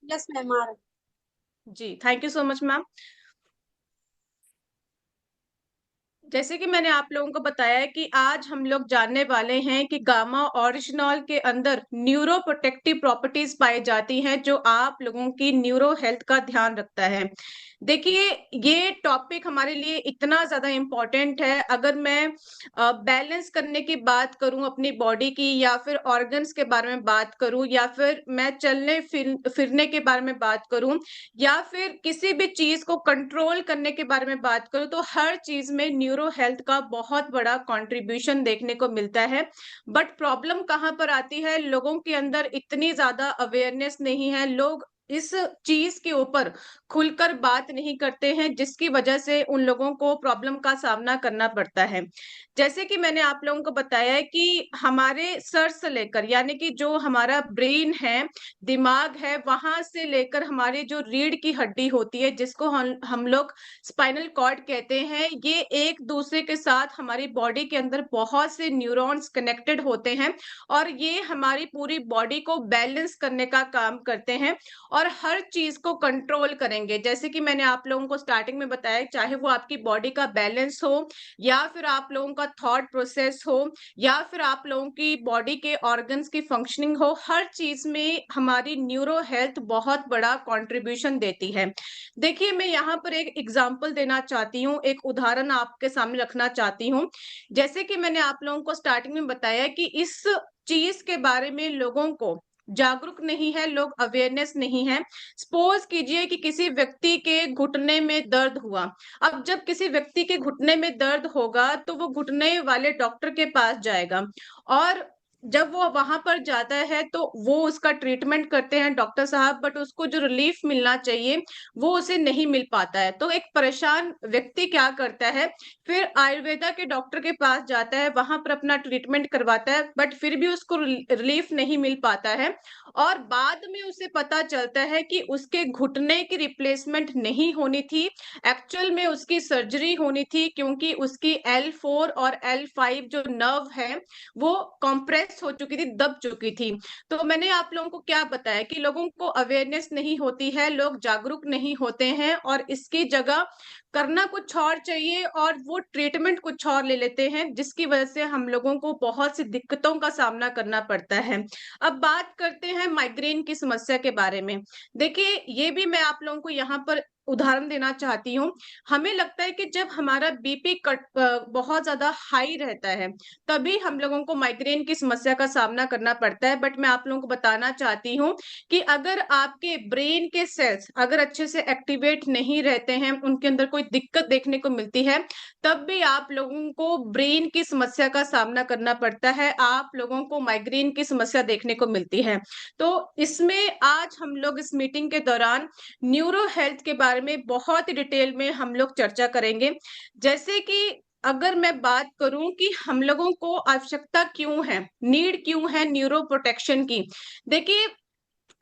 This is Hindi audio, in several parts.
यस मैम आ रहा जी, thank you so much ma'am. जैसे कि मैंने आप लोगों को बताया है कि आज हम लोग जानने वाले हैं कि गामा ओरिजिनॉल के अंदर न्यूरो प्रोटेक्टिव प्रॉपर्टीज पाई जाती हैं जो आप लोगों की न्यूरो हेल्थ का ध्यान रखता है। देखिए, ये टॉपिक हमारे लिए इतना ज्यादा इम्पोर्टेंट है। अगर मैं बैलेंस करने की बात करूं अपनी बॉडी की, या फिर ऑर्गन्स के बारे में बात करूं, या फिर मैं चलने फिरने के बारे में बात करूं, या फिर किसी भी चीज को कंट्रोल करने के बारे में बात करूं, तो हर चीज में न्यूरो हेल्थ का बहुत बड़ा कंट्रीब्यूशन देखने को मिलता है। बट प्रॉब्लम कहाँ पर आती है, लोगों के अंदर इतनी ज्यादा अवेयरनेस नहीं है। लोग इस चीज के ऊपर खुलकर बात नहीं करते हैं, जिसकी वजह से उन लोगों को प्रॉब्लम का सामना करना पड़ता है। जैसे कि मैंने आप लोगों को बताया है कि हमारे सर से लेकर, यानी कि जो हमारा ब्रेन है, दिमाग है, वहां से लेकर हमारी जो रीढ़ की हड्डी होती है, जिसको हम लोग स्पाइनल कॉर्ड कहते हैं, ये एक दूसरे के साथ हमारी बॉडी के अंदर बहुत से न्यूरॉन्स कनेक्टेड होते हैं, और ये हमारी पूरी बॉडी को बैलेंस करने का काम करते हैं और हर चीज को कंट्रोल करेंगे। जैसे कि मैंने आप लोगों को स्टार्टिंग में बताया, चाहे वो आपकी बॉडी का बैलेंस हो, या फिर आप लोगों का थॉट प्रोसेस हो, या फिर आप लोगों की बॉडी के ऑर्गन्स की फंक्शनिंग हो, हर चीज में हमारी न्यूरो हेल्थ बहुत बड़ा कंट्रीब्यूशन देती है। देखिए, मैं यहाँ पर एक एग्जांपल देना चाहती हूँ, एक उदाहरण आपके सामने रखना चाहती हूँ। जैसे कि मैंने आप लोगों को स्टार्टिंग में बताया कि इस चीज के बारे में लोगों को जागरूक नहीं है, लोग अवेयरनेस नहीं है। सपोज कीजिए कि किसी व्यक्ति के घुटने में दर्द हुआ। अब जब किसी व्यक्ति के घुटने में दर्द होगा, तो वो घुटने वाले डॉक्टर के पास जाएगा, और जब वो वहां पर जाता है तो वो उसका ट्रीटमेंट करते हैं डॉक्टर साहब, बट उसको जो रिलीफ मिलना चाहिए वो उसे नहीं मिल पाता है। तो एक परेशान व्यक्ति क्या करता है, फिर आयुर्वेदा के डॉक्टर के पास जाता है, वहां पर अपना ट्रीटमेंट करवाता है, बट फिर भी उसको रिलीफ नहीं मिल पाता है। और बाद में उसे पता चलता है कि उसके घुटने की रिप्लेसमेंट नहीं होनी थी, एक्चुअल में उसकी सर्जरी होनी थी, क्योंकि उसकी L4 और L5 जो नर्व है वो कॉम्प्रेस हो चुकी थी, दब चुकी थी। तो मैंने आप लोगों को क्या बताया कि लोगों को अवेयरनेस नहीं होती है, लोग जागरूक नहीं होते हैं, और इसकी जगह करना कुछ और चाहिए और वो ट्रीटमेंट कुछ और ले लेते हैं, जिसकी वजह से हम लोगों को बहुत सी दिक्कतों का सामना करना पड़ता है। अब बात करते हैं माइग्रेन की समस्या के बारे में। देखिए, ये भी मैं आप लोगों को यहाँ पर उदाहरण देना चाहती हूँ। हमें लगता है कि जब हमारा बीपी बहुत ज्यादा हाई रहता है, तभी हम लोगों को माइग्रेन की समस्या का सामना करना पड़ता है। बट मैं आप लोगों को बताना चाहती हूँ कि अगर आपके ब्रेन के सेल्स अगर अच्छे से एक्टिवेट नहीं रहते हैं, उनके अंदर कोई दिक्कत देखने को मिलती है, तब भी आप लोगों को ब्रेन की समस्या का सामना करना पड़ता है, आप लोगों को माइग्रेन की समस्या देखने को मिलती है। तो इसमें आज हम लोग इस मीटिंग के दौरान न्यूरो हेल्थ के बारे में बहुत ही डिटेल में हम लोग चर्चा करेंगे। जैसे कि अगर मैं बात करूं कि हम लोगों को आवश्यकता क्यों है, नीड क्यों है न्यूरो प्रोटेक्शन की। देखिए,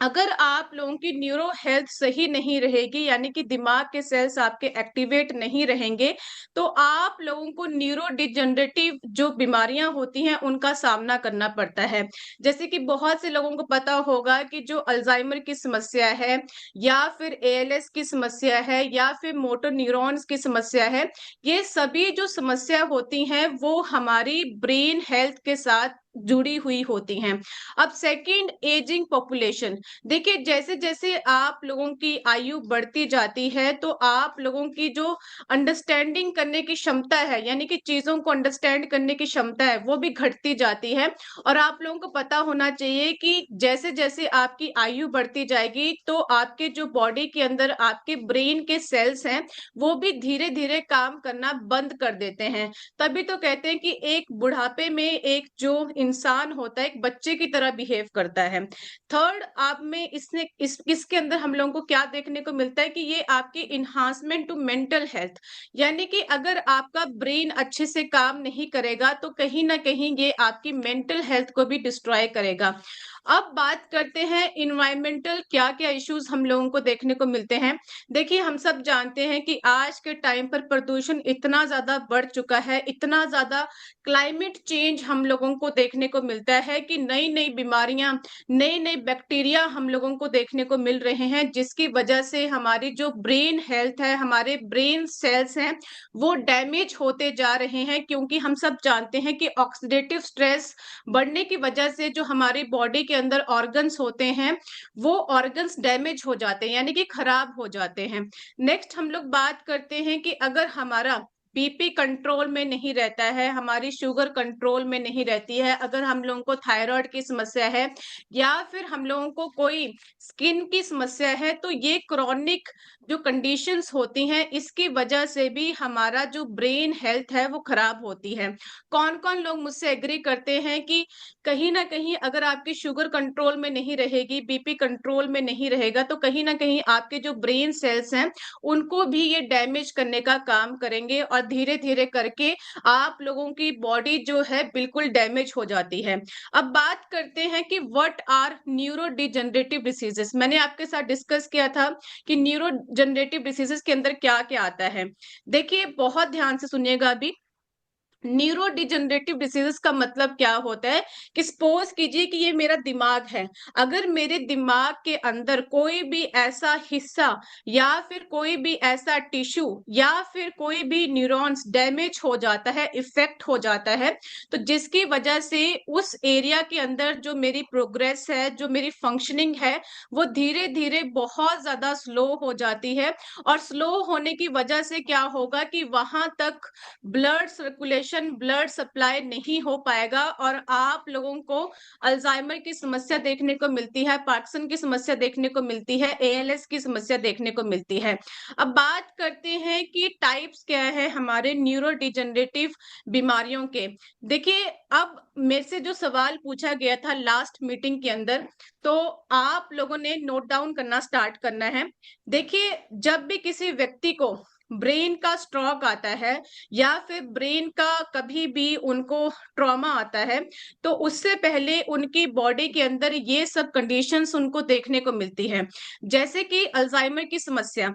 अगर आप लोगों की न्यूरो हेल्थ सही नहीं रहेगी, यानी कि दिमाग के सेल्स आपके एक्टिवेट नहीं रहेंगे, तो आप लोगों को न्यूरो डिजनरेटिव जो बीमारियां होती हैं उनका सामना करना पड़ता है। जैसे कि बहुत से लोगों को पता होगा कि जो अल्जाइमर की समस्या है, या फिर ALS की समस्या है, या फिर मोटर न्यूरॉन्स की समस्या है, ये सभी जो समस्या होती हैं वो हमारी ब्रेन हेल्थ के साथ जुड़ी हुई होती हैं। अब सेकंड, एजिंग पॉपुलेशन। देखिए, जैसे जैसे आप लोगों की आयु बढ़ती जाती है, तो आप लोगों की जो अंडरस्टैंडिंग करने की क्षमता है, यानी कि चीजों को अंडरस्टैंड करने की क्षमता है, वो भी घटती जाती है। और आप लोगों को पता होना चाहिए कि जैसे जैसे आपकी आयु बढ़ती जाएगी, तो आपके जो बॉडी के अंदर आपके ब्रेन के सेल्स हैं, वो भी धीरे धीरे काम करना बंद कर देते हैं। तभी तो कहते हैं कि एक बुढ़ापे में एक जो इंसान होता है, एक बच्चे की तरह बिहेव करता है। थर्ड, आप में इसके अंदर हम लोगों को क्या देखने को मिलता है कि ये आपकी इन्हांसमेंट टू मेंटल हेल्थ, यानी कि अगर आपका ब्रेन अच्छे से काम नहीं करेगा, तो कहीं ना कहीं ये आपकी मेंटल हेल्थ को भी डिस्ट्रॉय करेगा। अब बात करते हैं एनवायरमेंटल क्या-क्या इश्यूज हम लोगों को देखने को मिलते हैं। देखिए, हम सब जानते हैं कि आज के टाइम पर प्रदूषण इतना ज़्यादा बढ़ चुका है, इतना ज़्यादा क्लाइमेट चेंज हम लोगों को देखने को मिलता है कि नई-नई बीमारियाँ, नए-नए बैक्टीरिया हम लोगों को देखने को मिल रहे हैं, जिसकी वजह से हमारी जो ब्रेन हेल्थ है, हमारे ब्रेन सेल्स हैं, वो डैमेज होते जा रहे हैं, क्योंकि हम सब जानते हैं कि ऑक्सीडेटिव स्ट्रेस बढ़ने की वजह से जो हमारी बॉडी के अंदर ऑर्गन्स होते हैं, वो ऑर्गन्स डैमेज हो जाते हैं, यानी कि खराब हो जाते हैं। नेक्स्ट हम लोग बात करते हैं कि अगर हमारा बीपी कंट्रोल में नहीं रहता है, हमारी शुगर कंट्रोल में नहीं रहती है, अगर हम लोगों को थायराइड की समस्या है या फिर हम लोगों को कोई स्किन की समस्या है, तो ये क्रॉनिक जो कंडीशंस होती हैं, इसकी वजह से भी हमारा जो ब्रेन हेल्थ है, वो खराब होती है। कौन-कौन लोग मुझसे एग्री करते हैं कि कहीं न कहीं अगर आपकी शुगर कंट्रोल में नहीं रहेगी, बीपी कंट्रोल में नहीं रहेगा, तो कहीं न कहीं आपके जो ब्रेन सेल्स हैं, उनको भी ये डैमेज करने का काम करेंगे और धीरे-धीरे करके आप लोगों की बॉडी जो है बिल्कुल डैमेज हो जाती है। अब बात करते हैं कि व्हाट आर न्यूरोडिजेनरेटिव डिसीजेस। मैंने आपके साथ डिस्कस किया था कि न्यूरोजेनरेटिव डिसीजेस के अंदर क्या-क्या आता है। देखिए, बहुत ध्यान से सुनिएगा अभी। न्यूरो डिजनरेटिव डिसीजेस का मतलब क्या होता है कि सपोज कीजिए कि ये मेरा दिमाग है। अगर मेरे दिमाग के अंदर कोई भी ऐसा हिस्सा या फिर कोई भी ऐसा टिश्यू या फिर कोई भी न्यूरॉन्स डैमेज हो जाता है, इफेक्ट हो जाता है, तो जिसकी वजह से उस एरिया के अंदर जो मेरी प्रोग्रेस है, जो मेरी फंक्शनिंग है, वो धीरे धीरे बहुत ज्यादा स्लो हो जाती है। और स्लो होने की वजह से क्या होगा कि वहां तक ब्लड सर्कुलेशन, ब्लड सप्लाई नहीं हो पाएगा और आप लोगों को अल्जाइमर की समस्या देखने को मिलती है, पार्किंसन की समस्या देखने को मिलती है, एएलएस की समस्या देखने को मिलती है। अब बात करते हैं कि टाइप्स क्या है हमारे न्यूरोडिजेनरेटिव बीमारियों के। देखिए, अब मेरे से जो सवाल पूछा गया था लास्ट मीटिंग के अंदर, तो आप लोगों ने नोट डाउन करना स्टार्ट करना है। देखिए, जब भी किसी व्यक्ति को ब्रेन का स्ट्रोक आता है या फिर ब्रेन का कभी भी उनको ट्रॉमा आता है, तो उससे पहले उनकी बॉडी के अंदर ये सब कंडीशंस उनको देखने को मिलती है। जैसे कि अल्जाइमर की समस्या।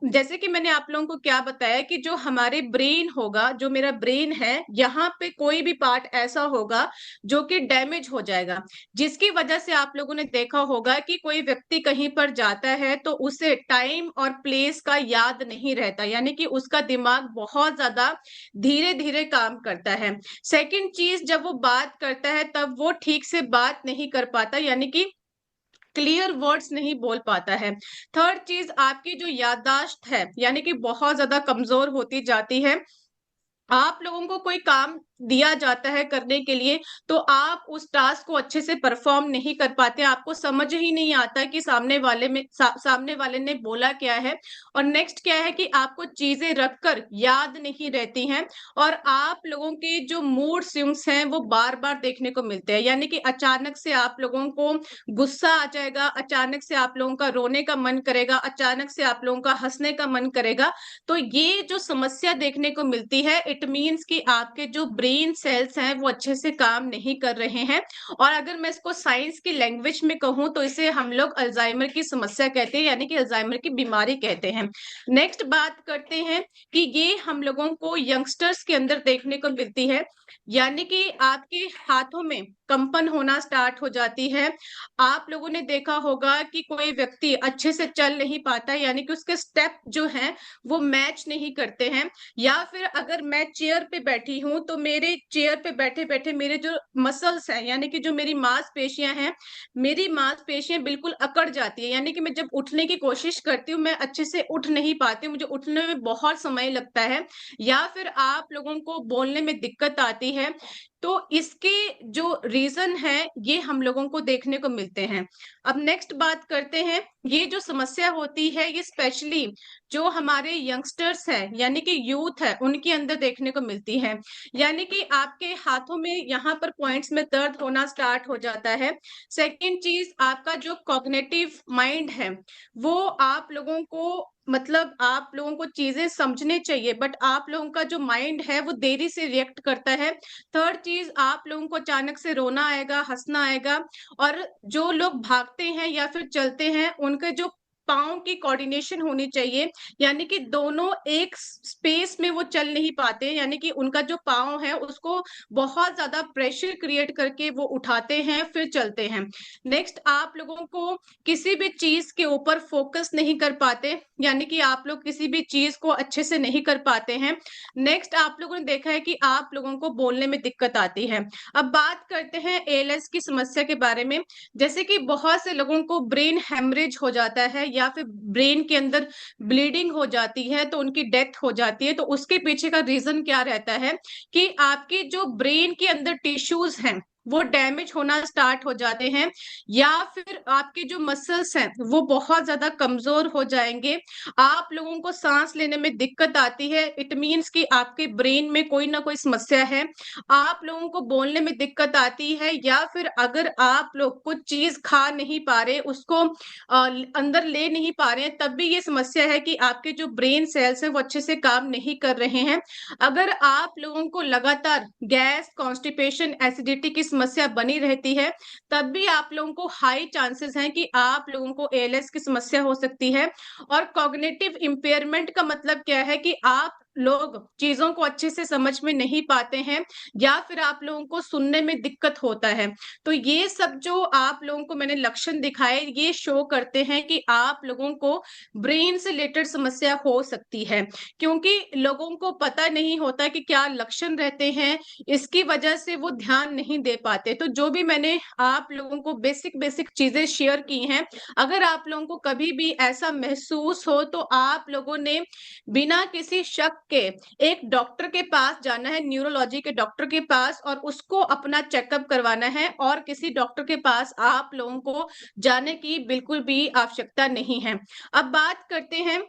जैसे कि मैंने आप लोगों को क्या बताया कि जो हमारे ब्रेन होगा, जो मेरा ब्रेन है, यहाँ पे कोई भी पार्ट ऐसा होगा जो कि डैमेज हो जाएगा, जिसकी वजह से आप लोगों ने देखा होगा कि कोई व्यक्ति कहीं पर जाता है तो उसे टाइम और प्लेस का याद नहीं रहता, यानी कि उसका दिमाग बहुत ज्यादा धीरे-धीरे काम करता है। सेकंड चीज़, जब वो बात करता है तब वो ठीक से बात नहीं कर पाता, यानी कि क्लियर वर्ड्स नहीं बोल पाता है। थर्ड चीज़, आपकी जो याददाश्त है, यानी कि बहुत ज़्यादा कमज़ोर होती जाती है। आप लोगों को कोई काम दिया जाता है करने के लिए, तो आप उस टास्क को अच्छे से परफॉर्म नहीं कर पाते, आपको समझ ही नहीं आता कि सामने वाले ने बोला क्या है। और नेक्स्ट क्या है कि आपको चीजें रखकर याद नहीं रहती हैं और आप लोगों के जो मूड स्विंग्स हैं वो बार बार देखने को मिलते हैं, यानी कि अचानक से आप लोगों को गुस्सा आ जाएगा, अचानक से आप लोगों का रोने का मन करेगा, अचानक से आप लोगों का हंसने का मन करेगा। तो ये जो समस्या देखने को मिलती है, इट मीन्स कि आपके जो ब्रेन सेल्स हैं वो अच्छे से काम नहीं कर रहे हैं। और अगर मैं इसको साइंस की लैंग्वेज में कहूँ तो इसे हम लोग अल्जाइमर की समस्या कहते हैं, यानी कि अल्जाइमर की बीमारी कहते हैं। नेक्स्ट बात करते हैं कि ये हम लोगों को यंगस्टर्स के अंदर देखने को मिलती है, यानी कि आपके हाथों में कंपन होना स्टार्ट हो जाती है। आप लोगों ने देखा होगा कि कोई व्यक्ति अच्छे से चल नहीं पाता, यानी कि उसके स्टेप जो हैं वो मैच नहीं करते हैं। या फिर अगर मैं चेयर पे बैठी हूँ तो मेरे चेयर पे बैठे बैठे मेरे जो मसल्स हैं, यानी कि जो मेरी मांसपेशियां हैं, मेरी मांसपेशियां बिल्कुल अकड़ जाती है, यानी कि मैं जब उठने की कोशिश करती हूँ मैं अच्छे से उठ नहीं पाती हूँ, मुझे उठने में बहुत समय लगता है। या फिर आप लोगों को बोलने में दिक्कत आती है। तो इसके जो रीजन है ये हम लोगों को देखने को मिलते हैं। अब नेक्स्ट बात करते हैं, ये जो समस्या होती है ये स्पेशली जो हमारे यंगस्टर्स हैं, यानी कि यूथ है, उनके अंदर देखने को मिलती है। यानी कि आपके हाथों में यहाँ पर पॉइंट्स में दर्द होना स्टार्ट हो जाता है। सेकंड चीज, आपका जो कॉग्निटिव माइंड है वो आप लोगों को मतलब आप लोगों को चीज़ें समझने चाहिए, बट आप लोगों का जो माइंड है वो देरी से रिएक्ट करता है। थर्ड चीज़, आप लोगों को अचानक से रोना आएगा, हँसना आएगा, और जो लोग भागते हैं या फिर चलते हैं, उनके जो पाँव की कोऑर्डिनेशन होनी चाहिए, यानी कि दोनों एक स्पेस में वो चल नहीं पाते, यानी कि उनका जो पाँव है उसको बहुत ज़्यादा प्रेशर क्रिएट करके वो उठाते हैं, फिर चलते हैं। नेक्स्ट, आप लोगों को किसी भी चीज़ के ऊपर फ़ोकस नहीं कर पाते, यानी कि आप लोग किसी भी चीज़ को अच्छे से नहीं कर पाते हैं। नेक्स्ट, आप लोगों ने देखा है कि आप लोगों को बोलने में दिक्कत आती है। अब बात करते हैं एएलएस की समस्या के बारे में। जैसे कि बहुत से लोगों को ब्रेन हैमरेज हो जाता है या फिर ब्रेन के अंदर ब्लीडिंग हो जाती है, तो उनकी डेथ हो जाती है। तो उसके पीछे का रीज़न क्या रहता है कि आपकी जो ब्रेन के अंदर टिश्यूज़ हैं, वो डैमेज होना स्टार्ट हो जाते हैं, या फिर आपके जो मसल्स हैं वो बहुत ज्यादा कमजोर हो जाएंगे। आप लोगों को सांस लेने में दिक्कत आती है, इट मीन्स कि आपके ब्रेन में कोई ना कोई समस्या है। आप लोगों को बोलने में दिक्कत आती है, या फिर अगर आप लोग कुछ चीज खा नहीं पा रहे, उसको अंदर ले नहीं पा रहे हैं, तब भी ये समस्या है कि आपके जो ब्रेन सेल्स हैं वो अच्छे से काम नहीं कर रहे हैं। अगर आप लोगों को लगातार गैस, कॉन्स्टिपेशन, एसिडिटी की समस्या बनी रहती है, तब भी आप लोगों को हाई चांसेस हैं कि आप लोगों को एएलएस की समस्या हो सकती है। और कॉग्निटिव इम्पेयरमेंट का मतलब क्या है कि आप लोग चीजों को अच्छे से समझ में नहीं पाते हैं, या फिर आप लोगों को सुनने में दिक्कत होता है। तो ये सब जो आप लोगों को मैंने लक्षण दिखाए, ये शो करते हैं कि आप लोगों को ब्रेन से रिलेटेड समस्या हो सकती है, क्योंकि लोगों को पता नहीं होता कि क्या लक्षण रहते हैं, इसकी वजह से वो ध्यान नहीं दे पाते। तो जो भी मैंने आप लोगों को बेसिक बेसिक चीजें शेयर की हैं, अगर आप लोगों को कभी भी ऐसा महसूस हो, तो आप लोगों ने बिना किसी शक के एक डॉक्टर के पास जाना है, न्यूरोलॉजी के डॉक्टर के पास, और उसको अपना चेकअप करवाना है, और किसी डॉक्टर के पास आप लोगों को जाने की बिल्कुल भी आवश्यकता नहीं है। अब बात करते हैं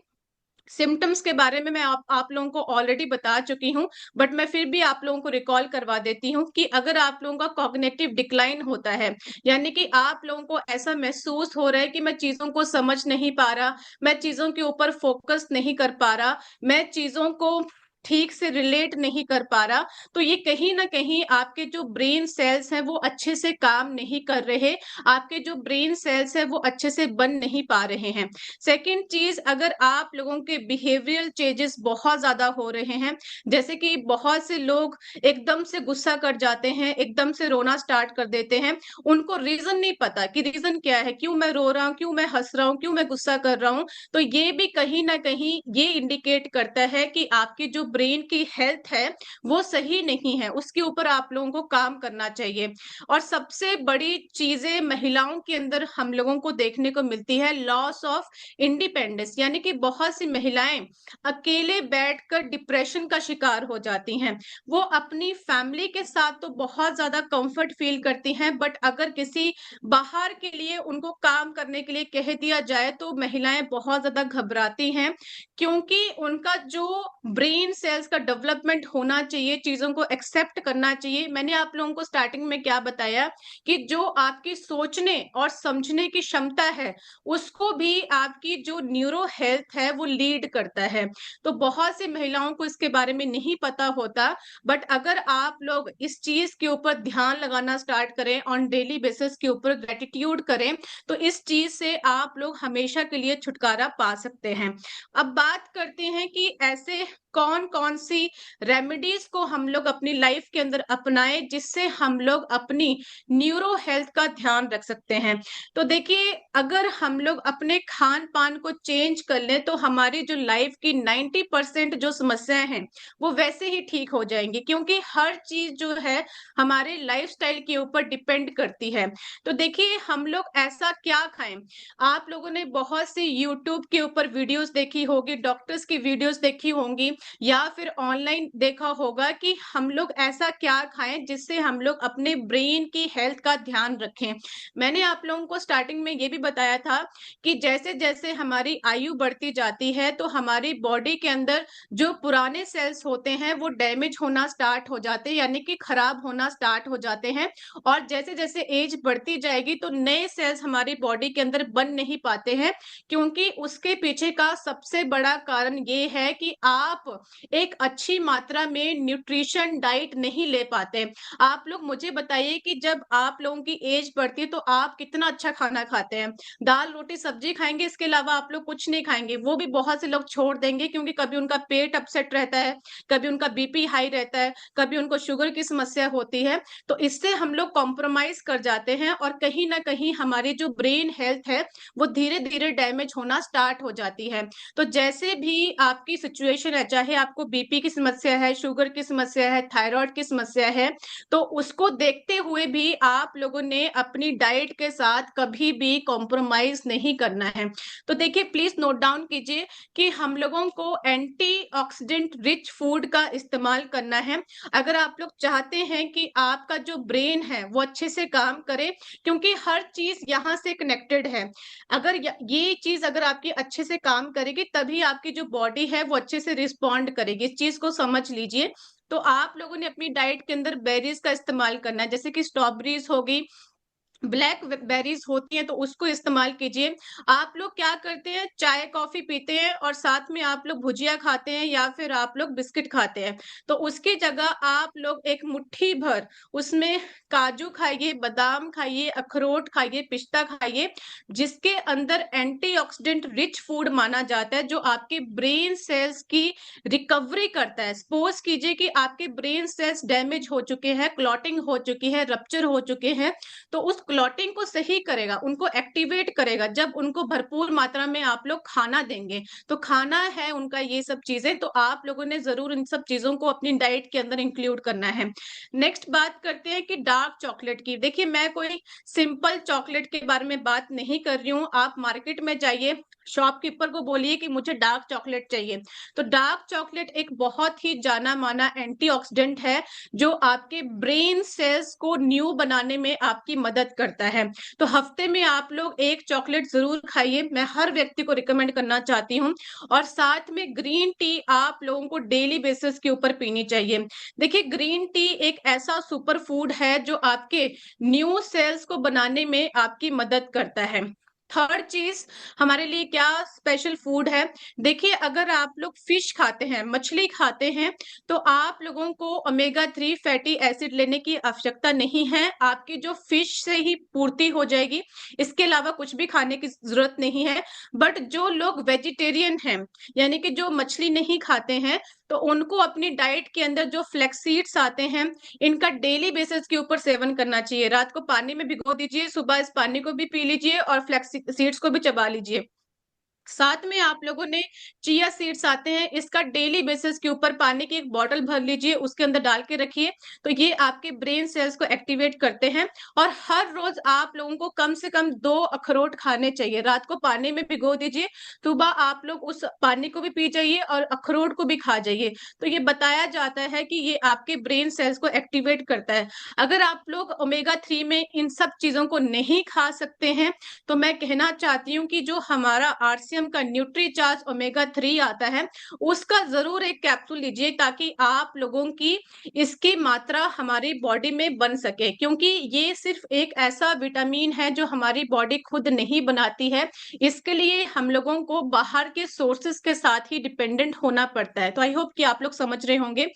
सिम्पटम्स के बारे में। मैं आप लोगों को ऑलरेडी बता चुकी हूँ, बट मैं फिर भी आप लोगों को रिकॉल करवा देती हूँ कि अगर आप लोगों का कॉग्निटिव डिक्लाइन होता है, यानी कि आप लोगों को ऐसा महसूस हो रहा है कि मैं चीजों को समझ नहीं पा रहा, मैं चीजों के ऊपर फोकस नहीं कर पा रहा, मैं चीजों को ठीक से रिलेट नहीं कर पा रहा, तो ये कहीं ना कहीं आपके जो ब्रेन सेल्स हैं वो अच्छे से काम नहीं कर रहे, आपके जो ब्रेन सेल्स हैं वो अच्छे से बन नहीं पा रहे हैं। सेकंड चीज, अगर आप लोगों के बिहेवियरल चेंजेस बहुत ज्यादा हो रहे हैं, जैसे कि बहुत से लोग एकदम से गुस्सा कर जाते हैं, एकदम से रोना स्टार्ट कर देते हैं, उनको रीजन नहीं पता कि रीजन क्या है, क्यों मैं रो रहा हूँ, क्यों मैं हंस रहा हूँ, क्यों मैं गुस्सा कर रहा हूँ। तो ये भी कहीं ना कहीं ये इंडिकेट करता है कि आपकी जो ब्रेन की हेल्थ है वो सही नहीं है, उसके ऊपर आप लोगों को काम करना चाहिए। और सबसे बड़ी चीजें महिलाओं के अंदर हम लोगों को देखने को मिलती है, लॉस ऑफ इंडिपेंडेंस, यानी कि बहुत सी महिलाएं अकेले बैठकर डिप्रेशन का शिकार हो जाती हैं। वो अपनी फैमिली के साथ तो बहुत ज्यादा कंफर्ट फील करती हैं, बट अगर किसी बाहर के लिए उनको काम करने के लिए कह दिया जाए, तो महिलाएं बहुत ज्यादा घबराती हैं, क्योंकि उनका जो ब्रेन सेल्स का डेवलपमेंट होना चाहिए, चीजों को एक्सेप्ट करना चाहिए। मैंने आप लोगों को स्टार्टिंग में क्या बताया कि जो आपकी सोचने और समझने की क्षमता है, उसको भी आपकी जो न्यूरो हेल्थ है वो लीड करता है। तो बहुत सी महिलाओं को इसके बारे में नहीं पता होता, बट अगर आप लोग इस चीज के ऊपर ध्यान लगाना स्टार्ट करें, ऑन डेली बेसिस के ऊपर ग्रेटिट्यूड करें, तो इस चीज से आप लोग हमेशा के लिए छुटकारा पा सकते हैं। अब बात करते हैं कि ऐसे कौन कौन सी रेमेडीज को हम लोग अपनी लाइफ के अंदर अपनाएं, जिससे हम लोग अपनी न्यूरो हेल्थ का ध्यान रख सकते हैं। तो देखिए, अगर हम लोग अपने खान पान को चेंज कर लें, तो हमारी जो लाइफ की 90% जो समस्याएं हैं वो वैसे ही ठीक हो जाएंगी, क्योंकि हर चीज जो है हमारे लाइफस्टाइल के ऊपर डिपेंड करती है। तो देखिए, हम लोग ऐसा क्या खाएं। आप लोगों ने बहुत सी यूट्यूब के ऊपर वीडियोस देखी होगी, डॉक्टर्स की वीडियोस देखी होंगी, या फिर ऑनलाइन देखा होगा कि हम लोग ऐसा क्या खाएँ जिससे हम लोग अपने ब्रेन की हेल्थ का ध्यान रखें। मैंने आप लोगों को स्टार्टिंग में ये भी बताया था कि जैसे-जैसे हमारी आयु बढ़ती जाती है, तो हमारी बॉडी के अंदर जो पुराने सेल्स होते हैं, वो डैमेज होना स्टार्ट हो जाते हैं, यानी कि खराब होना स्टार्ट हो जाते हैं। और जैसे-जैसे एज बढ़ती जाएगी, तो नए सेल्स हमारी बॉडी के अंदर बन नहीं पाते हैं, क्योंकि उसके पीछे का सबसे बड़ा कारण ये है कि आप एक अच्छी मात्रा में न्यूट्रिशन डाइट नहीं ले पाते। आप लोग मुझे बताइए कि जब आप लोगों की एज बढ़ती है, तो आप कितना अच्छा खाना खाते हैं? दाल, रोटी, सब्जी खाएँगे, इसके अलावा आप लोग कुछ नहीं खाएँगे। वो भी बहुत से लोग छोड़ देंगे, क्योंकि कभी उनका पेट अपसेट रहता है, कभी उनका बीपी हाई रहता है, कभी उनको शुगर की समस्या होती है। तो इससे हम लोग कॉम्प्रोमाइज़ कर जाते हैं और कहीं न कहीं हमारी जो ब्रेन हेल्थ है, वो धीरे-धीरे डैमेज होना स्टार्ट हो जाती है। तो जैसे भी आपकी सिचुएशन है, चाहे आपको बीपी की समस्या है, शुगर की समस्या है, थायरॉइड की समस्या है, तो उसको देखते हुए भी आप लोगों ने अपनी डाइट के साथ कभी भी कॉम्प्रोमाइज़ नहीं करना है। तो देखिए, प्लीज़ नोट डाउन कीजिए कि हम लोगों को एंटीऑक्सीडेंट रिच फूड का इस्तेमाल करना है। अगर आप लोग चाहते हैं कि आपका जो ब्रेन है, वो अच्छे से काम करे, क्योंकि हर चीज़ यहाँ से कनेक्टेड है। अगर ये चीज़ अगर आपकी अच्छे से काम करेगी, तभी आपकी जो बॉडी है वो अच्छे से रिस्पॉन्ड करेगी। इस चीज़ को समझ लीजिए। तो आप लोगों ने अपनी डाइट के अंदर बेरीज़ का इस्तेमाल करना है, जैसे कि स्ट्रॉबेरीज़ हो गई, ब्लैक बेरीज होती हैं, तो उसको इस्तेमाल कीजिए। आप लोग क्या करते हैं, चाय कॉफी पीते हैं और साथ में आप लोग भुजिया खाते हैं या फिर आप लोग बिस्किट खाते हैं। तो उसकी जगह आप लोग एक मुट्ठी भर उसमें काजू खाइए, बादाम खाइए, अखरोट खाइए, पिस्ता खाइए, जिसके अंदर एंटीऑक्सीडेंट रिच फूड माना जाता है, जो आपके ब्रेन सेल्स की रिकवरी करता है। सपोज कीजिए कि आपके ब्रेन सेल्स डैमेज हो चुके हैं, क्लॉटिंग हो चुकी है, रप्चर हो चुके हैं, तो उस क्लॉटिंग को सही करेगा, उनको एक्टिवेट करेगा जब उनको भरपूर मात्रा में आप लोग खाना देंगे। तो खाना है उनका ये सब चीज़ें, तो आप लोगों ने ज़रूर इन सब चीज़ों को अपनी डाइट के अंदर इंक्लूड करना है। नेक्स्ट बात करते हैं कि डार्क चॉकलेट की। देखिए, मैं कोई सिंपल चॉकलेट के बारे में बात नहीं कर रही हूँ। आप मार्केट में जाइए, शॉपकीपर को बोलिए कि मुझे डार्क चॉकलेट चाहिए। तो डार्क चॉकलेट एक बहुत ही जाना-माना एंटीऑक्सीडेंट है, जो आपके ब्रेन सेल्स को न्यू बनाने में आपकी मदद करता है। तो हफ्ते में आप लोग 1 चॉकलेट ज़रूर खाइए, मैं हर व्यक्ति को रिकमेंड करना चाहती हूँ। और साथ में ग्रीन टी आप लोगों को डेली बेसिस के ऊपर पीनी चाहिए। देखिए, ग्रीन टी एक ऐसा सुपर फूड है जो आपके न्यू सेल्स को बनाने में आपकी मदद करता है। थर्ड चीज़ हमारे लिए क्या स्पेशल फूड है, देखिए, अगर आप लोग फिश खाते हैं, मछली खाते हैं, तो आप लोगों को ओमेगा 3 फैटी एसिड लेने की आवश्यकता नहीं है। आपकी जो फिश से ही पूर्ति हो जाएगी, इसके अलावा कुछ भी खाने की ज़रूरत नहीं है। बट जो लोग वेजिटेरियन हैं, यानी कि जो मछली नहीं खाते हैं, तो उनको अपनी डाइट के अंदर जो फ्लैक्स सीड्स आते हैं, इनका डेली बेसिस के ऊपर सेवन करना चाहिए। रात को पानी में भिगो दीजिए, सुबह इस पानी को भी पी लीजिए और फ्लैक्स सीड्स को भी चबा लीजिए। साथ में आप लोगों ने चिया सीड्स आते हैं, इसका डेली बेसिस के ऊपर पानी की एक बॉटल भर लीजिए, उसके अंदर डाल के रखिए। तो ये आपके ब्रेन सेल्स को एक्टिवेट करते हैं। और हर रोज आप लोगों को कम से कम 2 अखरोट खाने चाहिए। रात को पानी में भिगो दीजिए, सुबह आप लोग उस पानी को भी पी जाइए और अखरोट को भी खा जाइए। तो ये बताया जाता है कि ये आपके ब्रेन सेल्स को एक्टिवेट करता है। अगर आप लोग ओमेगा 3 में इन सब चीज़ों को नहीं खा सकते हैं, तो मैं कहना चाहती हूँ कि जो हमारा आरसीएम का न्यूट्रीचार्ज ओमेगा 3 आता है, उसका ज़रूर एक कैप्सूल लीजिए, ताकि आप लोगों की इसकी मात्रा हमारी बॉडी में बन सके। क्योंकि ये सिर्फ़ एक ऐसा विटामिन है जो हमारी बॉडी खुद नहीं बनाती है। इसके लिए हम लोगों को बाहर के सोर्सेज़ के साथ ही डिपेंडेंट होना पड़ता है। तो आई होप कि आप लोग समझ रहे होंगे।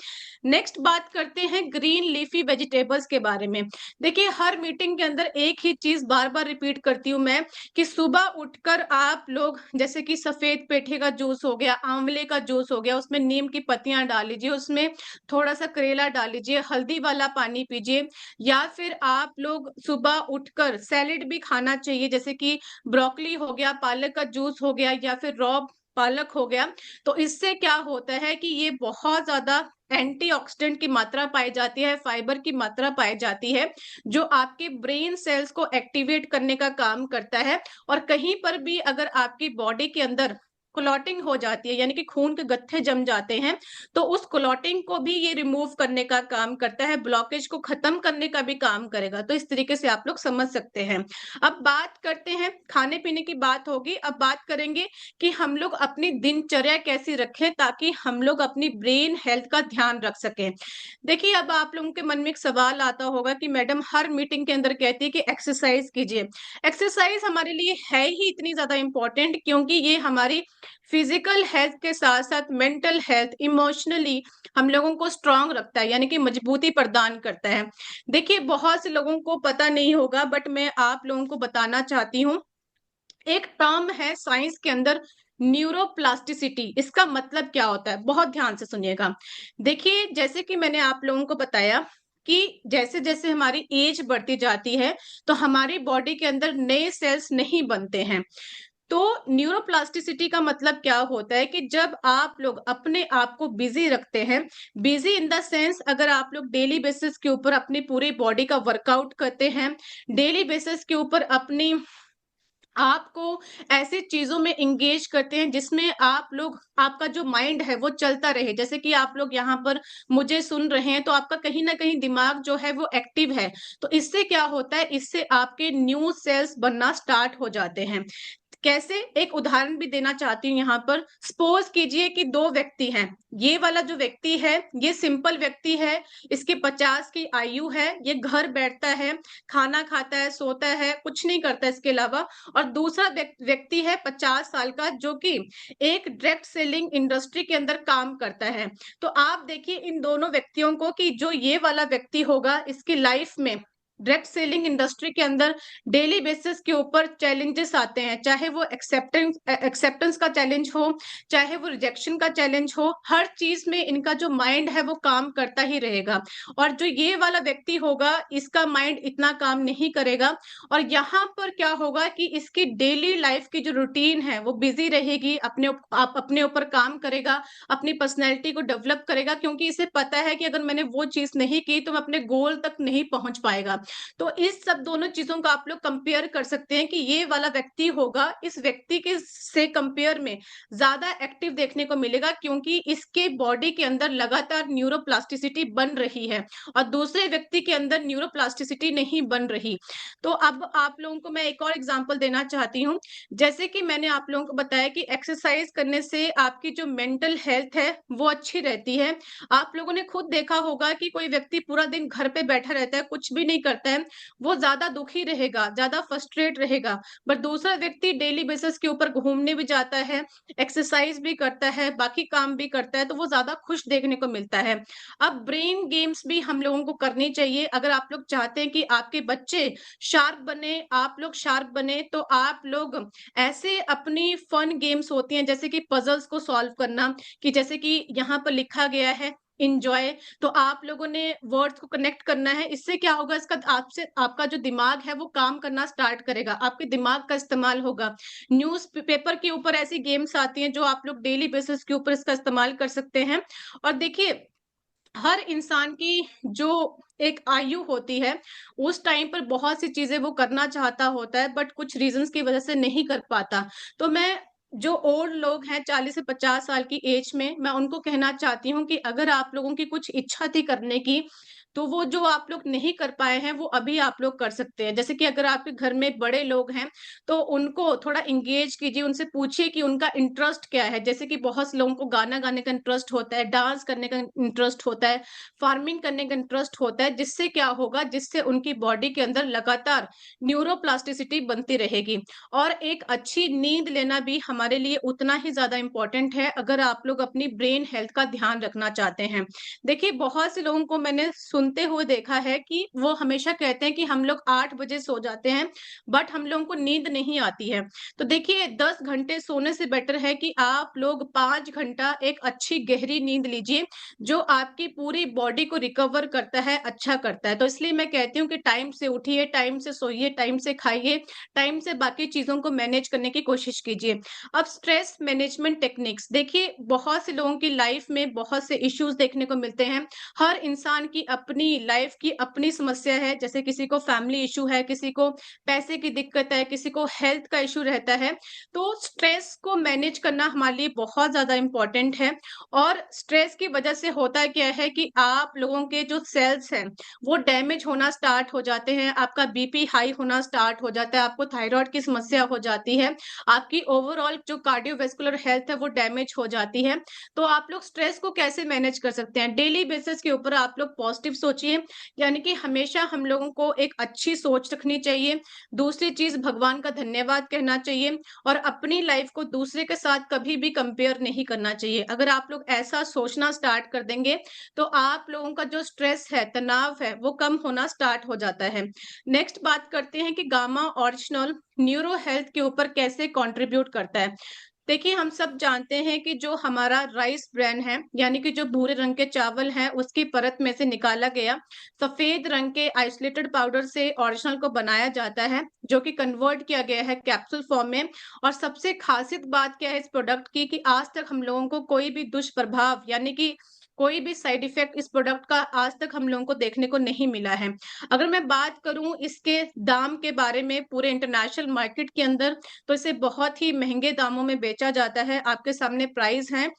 नेक्स्ट बात करते हैं ग्रीन लीफी वेजिटेबल्स के बारे में। देखिए, हर मीटिंग के अंदर एक ही चीज़ बार-बार रिपीट करती हूँ मैं, कि सुबह उठकर आप लोग जैसे कि सफेद पेठे का जूस हो गया, आंवले का जूस हो गया, उसमें नीम की पत्तियाँ डाल लीजिए, उसमें थोड़ा-सा करेला डाल लीजिए, हल्दी वाला पानी पीजिए, या फिर आप लोग सुबह उठकर सैलेड भी खाना चाहिए, जैसे कि ब्रोकोली हो गया, पालक का जूस हो गया या फिर रॉ पालक हो गया। तो इससे क्या होता है कि ये बहुत ज़्यादा एंटीऑक्सीडेंट की मात्रा पाई जाती है, फाइबर की मात्रा पाई जाती है, जो आपके ब्रेन सेल्स को एक्टिवेट करने का काम करता है। और कहीं पर भी अगर आपकी बॉडी के अंदर क्लॉटिंग हो जाती है, यानी कि खून के गत्थे जम जाते हैं, तो उस क्लॉटिंग को भी ये रिमूव करने का काम करता है, ब्लॉकेज को खत्म करने का भी काम करेगा। तो इस तरीके से आप लोग समझ सकते हैं। अब बात करते हैं, खाने-पीने की बात होगी, अब बात करेंगे कि हम लोग अपनी दिनचर्या कैसी रखें ताकि हम लोग अपनी ब्रेन हेल्थ का ध्यान रख सकें। देखिए, अब आप लोगों के मन में एक सवाल आता होगा कि मैडम हर मीटिंग के अंदर कहती है कि एक्सरसाइज कीजिए। एक्सरसाइज हमारे लिए है ही इतनी ज़्यादा इम्पोर्टेंट, क्योंकि ये हमारी फिजिकल हेल्थ के साथ-साथ मेंटल हेल्थ, इमोशनली हम लोगों को स्ट्रॉन्ग रखता है, यानी कि मजबूती प्रदान करता है। देखिए, बहुत से लोगों को पता नहीं होगा, बट मैं आप लोगों को बताना चाहती हूँ। एक टर्म है साइंस के अंदर, न्यूरोप्लास्टिसिटी। इसका मतलब क्या होता है? बहुत ध्यान से सुनिएगा। देखिए, जैसे कि मैंने आप लोगों को बताया कि जैसे-जैसे हमारी एज बढ़ती जाती है, तो हमारी बॉडी के अंदर नए सेल्स नहीं बनते हैं। तो न्यूरोप्लास्टिसिटी का मतलब क्या होता है कि जब आप लोग अपने आप को बिजी रखते हैं, बिजी इन द सेंस, अगर आप लोग डेली बेसिस के ऊपर अपनी पूरी बॉडी का वर्कआउट करते हैं, डेली बेसिस के ऊपर अपनी आपको ऐसी चीज़ों में एंगेज करते हैं जिसमें आप लोग, आपका जो माइंड है वो चलता रहे। जैसे कि आप लोग यहाँ पर मुझे सुन रहे हैं, तो आपका कहीं न कहीं दिमाग जो है वो एक्टिव है। तो इससे क्या होता है, इससे आपके न्यू सेल्स बनना स्टार्ट हो जाते हैं। कैसे? एक उदाहरण भी देना चाहती हूँ यहाँ पर। सपोज़ कीजिए कि 2 व्यक्ति हैं। ये वाला जो व्यक्ति है, ये सिंपल व्यक्ति है, इसकी 50 की आयु है, ये घर बैठता है, खाना खाता है, सोता है, कुछ नहीं करता इसके अलावा। और दूसरा व्यक्ति है 50 साल का, जो कि एक डायरेक्ट सेलिंग इंडस्ट्री के अंदर काम करता है। तो आप देखिए इन दोनों व्यक्तियों को कि जो ये वाला व्यक्ति होगा, इसकी लाइफ में डायरेक्ट सेलिंग इंडस्ट्री के अंदर डेली बेसिस के ऊपर चैलेंजेस आते हैं, चाहे वो एक्सेप्टेंस का चैलेंज हो, चाहे वो रिजेक्शन का चैलेंज हो, हर चीज में इनका जो माइंड है वो काम करता ही रहेगा। और जो ये वाला व्यक्ति होगा, इसका माइंड इतना काम नहीं करेगा। और यहाँ पर क्या होगा कि इसकी डेली लाइफ की जो रूटीन है वो बिजी रहेगी, आप अपने ऊपर काम करेगा, अपनी पर्सनैलिटी को डेवलप करेगा, क्योंकि इसे पता है कि अगर मैंने वो चीज नहीं की तो मैं अपने गोल तक नहीं पहुंच पाएगा। तो इस सब दोनों चीजों को आप लोग कंपेयर कर सकते हैं कि ये वाला व्यक्ति होगा, इस व्यक्ति के से कंपेयर में ज्यादा एक्टिव देखने को मिलेगा, क्योंकि इसके बॉडी के अंदर लगातार न्यूरोप्लास्टिसिटी बन रही है और दूसरे व्यक्ति के अंदर न्यूरोप्लास्टिसिटी नहीं बन रही। तो अब आप लोगों को मैं एक और एग्जांपल देना चाहती हूँ। जैसे कि मैंने आप लोगों को बताया कि एक्सरसाइज करने से आपकी जो मेंटल हेल्थ है वो अच्छी रहती है। आप लोगों ने खुद देखा होगा कि कोई व्यक्ति पूरा दिन घर पे बैठा रहता है, कुछ भी नहीं करता है, वो ज़्यादा दुखी रहेगा, ज़्यादा फ्रस्ट्रेट रहेगा। बट दूसरा व्यक्ति डेली बेसिस के ऊपर घूमने भी जाता है, एक्सरसाइज भी करता है, बाकी काम भी करता है, तो वो ज़्यादा खुश देखने को मिलता है। अब ब्रेन गेम्स भी हम लोगों को करनी चाहिए। अगर आप लोग चाहते हैं कि आपके बच्चे शार्प बने, आप लोग शार्प बने, तो आप लोग ऐसे अपनी फन गेम्स होती हैं, जैसे कि पजल्स को सॉल्व करना, कि जैसे कि यहाँ पर लिखा गया है एन्जॉय, तो आप लोगों ने वर्ड्स को कनेक्ट करना है। इससे क्या होगा, इसका आपसे आपका जो दिमाग है वो काम करना स्टार्ट करेगा, आपके दिमाग का इस्तेमाल होगा। न्यूज़ पेपर के ऊपर ऐसी गेम्स आती हैं जो आप लोग डेली बेसिस के ऊपर इसका इस्तेमाल कर सकते हैं। और देखिए, हर इंसान की जो एक आयु होती है, उस टाइम पर बहुत सी चीज़ें वो करना चाहता होता है, बट कुछ रीज़न्स की वज़ह से नहीं कर पाता। तो मैं, जो ओल्ड लोग हैं 40 से 50 साल की एज में, मैं उनको कहना चाहती हूँ कि अगर आप लोगों की कुछ इच्छा थी करने की, तो वो जो आप लोग नहीं कर पाए हैं, वो अभी आप लोग कर सकते हैं। जैसे कि अगर आपके घर में बड़े लोग हैं, तो उनको थोड़ा एंगेज कीजिए, उनसे पूछिए कि उनका इंटरेस्ट क्या है। जैसे कि बहुत से लोगों को गाना गाने का इंटरेस्ट होता है, डांस करने का इंटरेस्ट होता है, फार्मिंग करने का इंटरेस्ट होता है, जिससे क्या होगा, जिससे उनकी बॉडी के अंदर लगातार न्यूरोप्लास्टिसिटी बनती रहेगी। और एक अच्छी नींद लेना भी हमारे लिए उतना ही ज़्यादा इम्पोर्टेंट है, अगर आप लोग अपनी ब्रेन हेल्थ का ध्यान रखना चाहते हैं। देखिए, बहुत से लोगों को मैंने सुनते हुए देखा है कि वो हमेशा कहते हैं कि हम लोग 8 बजे सो जाते हैं, बट हम लोगों को नींद नहीं आती है। तो देखिए, 10 घंटे सोने से बेटर है कि आप लोग 5 घंटा एक अच्छी गहरी नींद लीजिए, जो आपकी पूरी बॉडी को रिकवर करता है, अच्छा करता है। तो इसलिए मैं कहती हूँ कि टाइम से उठिए, टाइम से सोइए, टाइम से खाइए, टाइम से बाकी चीज़ों को मैनेज करने की कोशिश कीजिए। अब स्ट्रेस मैनेजमेंट टेक्निक्स, देखिए बहुत से लोगों की लाइफ में बहुत से इश्यूज़ देखने को मिलते हैं। हर इंसान की अपनी लाइफ की अपनी समस्या है, जैसे किसी को फैमिली इश्यू है, किसी को पैसे की दिक्कत है, किसी को हेल्थ का इश्यू रहता है, तो स्ट्रेस को मैनेज करना हमारे लिए बहुत ज़्यादा इम्पोर्टेंट है। और स्ट्रेस की वजह से होता क्या है कि आप लोगों के जो सेल्स हैं, वो डैमेज होना स्टार्ट हो जाते हैं, आपका बीपी हाई होना स्टार्ट हो जाता है, आपको थायराइड की समस्या हो जाती है, आपकी ओवरऑल जो कार्डियोवैस्कुलर हेल्थ है वो डैमेज हो जाती है। तो आप लोग स्ट्रेस को कैसे मैनेज कर सकते हैं? डेली बेसिस के ऊपर आप लोग पॉजिटिव सोचिए, यानी कि हमेशा हम लोगों को एक अच्छी सोच रखनी चाहिए। दूसरी चीज़, भगवान का धन्यवाद कहना चाहिए और अपनी लाइफ को दूसरे के साथ कभी भी कंपेयर नहीं करना चाहिए। अगर आप लोग ऐसा सोचना स्टार्ट कर देंगे, तो आप लोगों का जो स्ट्रेस है, तनाव है, वो कम होना स्टार्ट हो जाता है। नेक्स्ट बात करते हैं कि गामा ओरिजिनल न्यूरो हेल्थ के ऊपर कैसे कंट्रीब्यूट करता है। देखिए, हम सब जानते हैं कि जो हमारा राइस ब्रैन है, यानी कि जो भूरे रंग के चावल हैं, उसकी परत में से निकाला गया सफ़ेद रंग के आइसोलेटेड पाउडर से ओरिजिनल को बनाया जाता है, जो कि कन्वर्ट किया गया है कैप्सूल फॉर्म में। और सबसे ख़ासियत बात क्या है इस प्रोडक्ट की कि आज तक हम लोगों को कोई भी दुष्प्रभाव, यानी कि कोई भी साइड इफ़ेक्ट इस प्रोडक्ट का आज तक हम लोगों को देखने को नहीं मिला है। अगर मैं बात करूँ इसके दाम के बारे में पूरे इंटरनेशनल मार्केट के अंदर, तो इसे बहुत ही महँगे दामों में बेचा जाता है। आपके सामने प्राइस हैं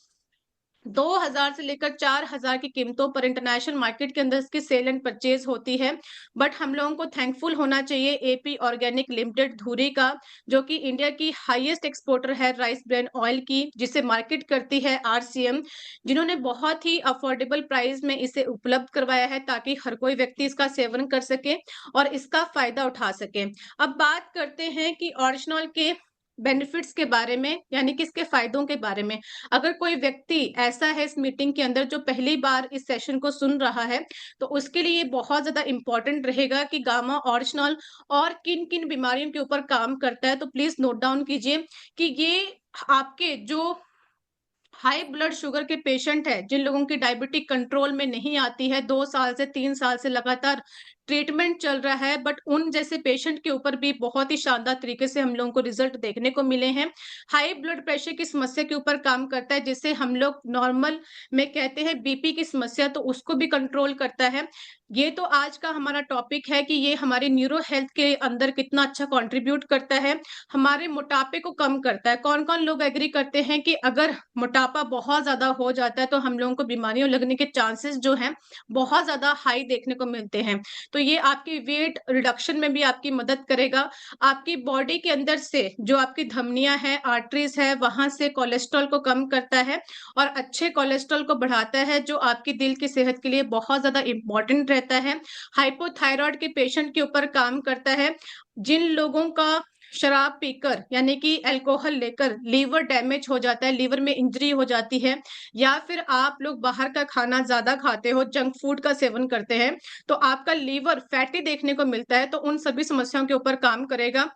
2000 से लेकर 4000 की कीमतों पर इंटरनेशनल मार्केट के अंदर इसकी सेल एंड परचेज़ होती है। बट हम लोगों को थैंकफुल होना चाहिए एपी ऑर्गेनिक लिमिटेड धुरी का, जो कि इंडिया की हाईएस्ट एक्सपोर्टर है राइस ब्रान ऑयल की, जिसे मार्केट करती है आरसीएम, जिन्होंने बहुत ही अफोर्डेबल प्राइस में इसे उपलब्ध करवाया है ताकि हर कोई व्यक्ति इसका सेवन कर सके और इसका फ़ायदा उठा सके। अब बात करते हैं कि ओरिजिनल के बेनिफिट्स के बारे में, यानी कि इसके फ़ायदों के बारे में। अगर कोई व्यक्ति ऐसा है इस मीटिंग के अंदर जो पहली बार इस सेशन को सुन रहा है, तो उसके लिए ये बहुत ज़्यादा इम्पोर्टेंट रहेगा कि गामा ओरिजिनल और किन-किन बीमारियों के ऊपर काम करता है। तो प्लीज़ नोट डाउन कीजिए कि ये आपके जो हाई ब्लड शुगर के पेशेंट हैं, जिन लोगों की डायबिटिक कंट्रोल में नहीं आती है, 2 साल से 3 साल से लगातार ट्रीटमेंट चल रहा है, बट उन जैसे पेशेंट के ऊपर भी बहुत ही शानदार तरीके से हम लोगों को रिज़ल्ट देखने को मिले हैं। हाई ब्लड प्रेशर की समस्या के ऊपर काम करता है, जिसे हम लोग नॉर्मल में कहते हैं बीपी की समस्या, तो उसको भी कंट्रोल करता है। ये तो आज का हमारा टॉपिक है कि ये हमारे न्यूरो हेल्थ के अंदर कितना अच्छा कंट्रीब्यूट करता है, हमारे मोटापे को कम करता है। कौन-कौन लोग एग्री करते हैं कि अगर मोटापा बहुत ज़्यादा हो जाता है, तो हम लोगों को बीमारियों लगने के चांसेस जो हैं, बहुत ज़्यादा हाई देखने को मिलते हैं। तो ये आपकी वेट रिडक्शन में भी आपकी मदद करेगा। आपकी बॉडी के अंदर से जो आपकी धमनियाँ हैं, आर्टरीज़ है, वहाँ से कोलेस्ट्रॉल को कम करता है और अच्छे कोलेस्ट्रॉल को बढ़ाता है, जो आपकी दिल की सेहत के लिए बहुत ज़्यादा इम्पोर्टेंट रहता है। हाइपोथायरॉइड के पेशेंट के ऊपर काम करता है। जिन लोगों का शराब पीकर, यानी कि अल्कोहल लेकर लीवर डैमेज हो जाता है, लीवर में इंजरी हो जाती है, या फिर आप लोग बाहर का खाना ज़्यादा खाते हो, जंक फूड का सेवन करते हैं, तो आपका लीवर फैटी देखने को मिलता है, तो उन सभी समस्याओं के ऊपर काम करेगा।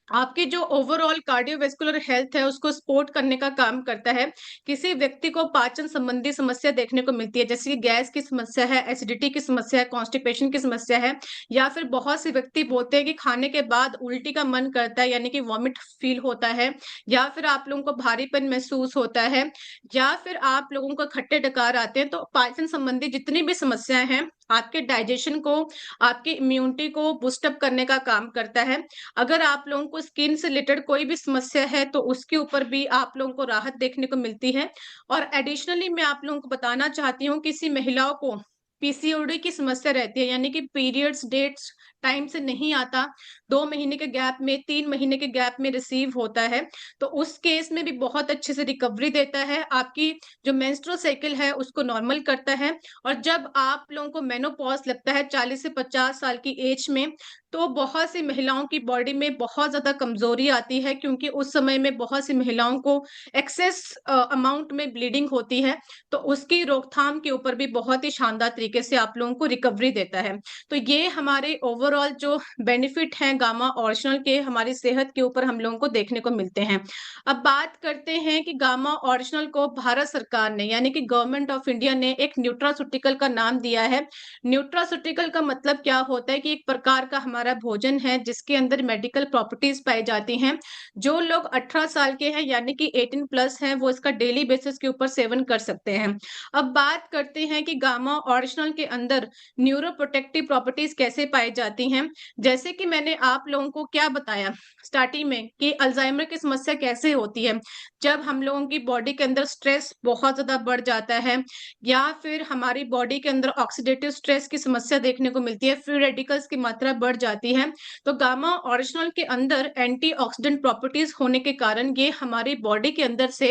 आपकी जो ओवरऑल कार्डियोवैस्कुलर हेल्थ है, उसको सपोर्ट करने का काम करता है। किसी व्यक्ति को पाचन संबंधी समस्या देखने को मिलती है, जैसे कि गैस की समस्या है, एसिडिटी की समस्या है, कॉन्स्टिपेशन की समस्या है, या फिर बहुत से व्यक्ति बोलते हैं कि खाने के बाद उल्टी का मन करता है, यानी कि वॉमिट फील होता है, या फिर आप लोगों को भारीपन महसूस होता है, या फिर आप लोगों को खट्टे डकार आते हैं। तो पाचन संबंधी जितनी भी समस्याएँ हैं, आपके डाइजेशन को, आपकी इम्यूनिटी को बूस्ट अप करने का काम करता है। अगर आप लोगों को स्किन से रिलेटेड कोई भी समस्या है, तो उसके ऊपर भी आप लोगों को राहत देखने को मिलती है। और एडिशनली मैं आप लोगों को बताना चाहती हूँ, किसी महिलाओं को पीसीओडी की समस्या रहती है, यानी कि पीरियड्स डेट्स टाइम से नहीं आता, 2 महीने के गैप में, 3 महीने के गैप में रिसीव होता है, तो उस केस में भी बहुत अच्छे से रिकवरी देता है। आपकी जो मेंस्ट्रुअल साइकिल है, उसको नॉर्मल करता है। और जब आप लोगों को मेनोपॉज़ लगता है 40 से 50 साल की एज में, तो बहुत सी महिलाओं की बॉडी में बहुत ज़्यादा कमज़ोरी आती है, क्योंकि उस समय में बहुत सी महिलाओं को एक्सेस अमाउंट में ब्लीडिंग होती है, तो उसकी रोकथाम के ऊपर भी बहुत ही शानदार तरीके से आप लोगों को रिकवरी देता है। तो ये हमारे ओवरऑल जो बेनिफिट हैं गामा ओरिजिनल के, हमारी सेहत के ऊपर हम लोगों को देखने को मिलते हैं। अब बात करते हैं कि गामा ओरिजिनल को भारत सरकार ने, यानी कि गवर्नमेंट ऑफ इंडिया ने एक न्यूट्रास्यूटिकल का नाम दिया है। न्यूट्रास्यूटिकल का मतलब क्या होता है कि एक प्रकार का हमारा हमारा भोजन है जिसके अंदर मेडिकल प्रॉपर्टीज पाई जाती हैं। जो लोग 18 साल के हैं यानी कि 18 प्लस हैं वो इसका डेली बेसिस के ऊपर सेवन कर सकते हैं। अब बात करते हैं कि गामा ओरिजिनल के अंदर न्यूरोप्रोटेक्टिव प्रॉपर्टीज कैसे पाई जाती हैं। जैसे कि मैंने आप लोगों को क्या बताया स्टार्टिंग में कि अल्जाइमर की समस्या कैसे होती है, जब हम लोगों की बॉडी के अंदर स्ट्रेस बहुत ज्यादा बढ़ जाता है या फिर हमारी बॉडी के अंदर ऑक्सीडेटिव स्ट्रेस की समस्या देखने को मिलती है, फ्री रेडिकल्स की मात्रा बढ़ जाती है। तो गामा ओरिजिनल के अंदर एंटीऑक्सीडेंट प्रॉपर्टीज होने के कारण ये हमारी बॉडी के अंदर से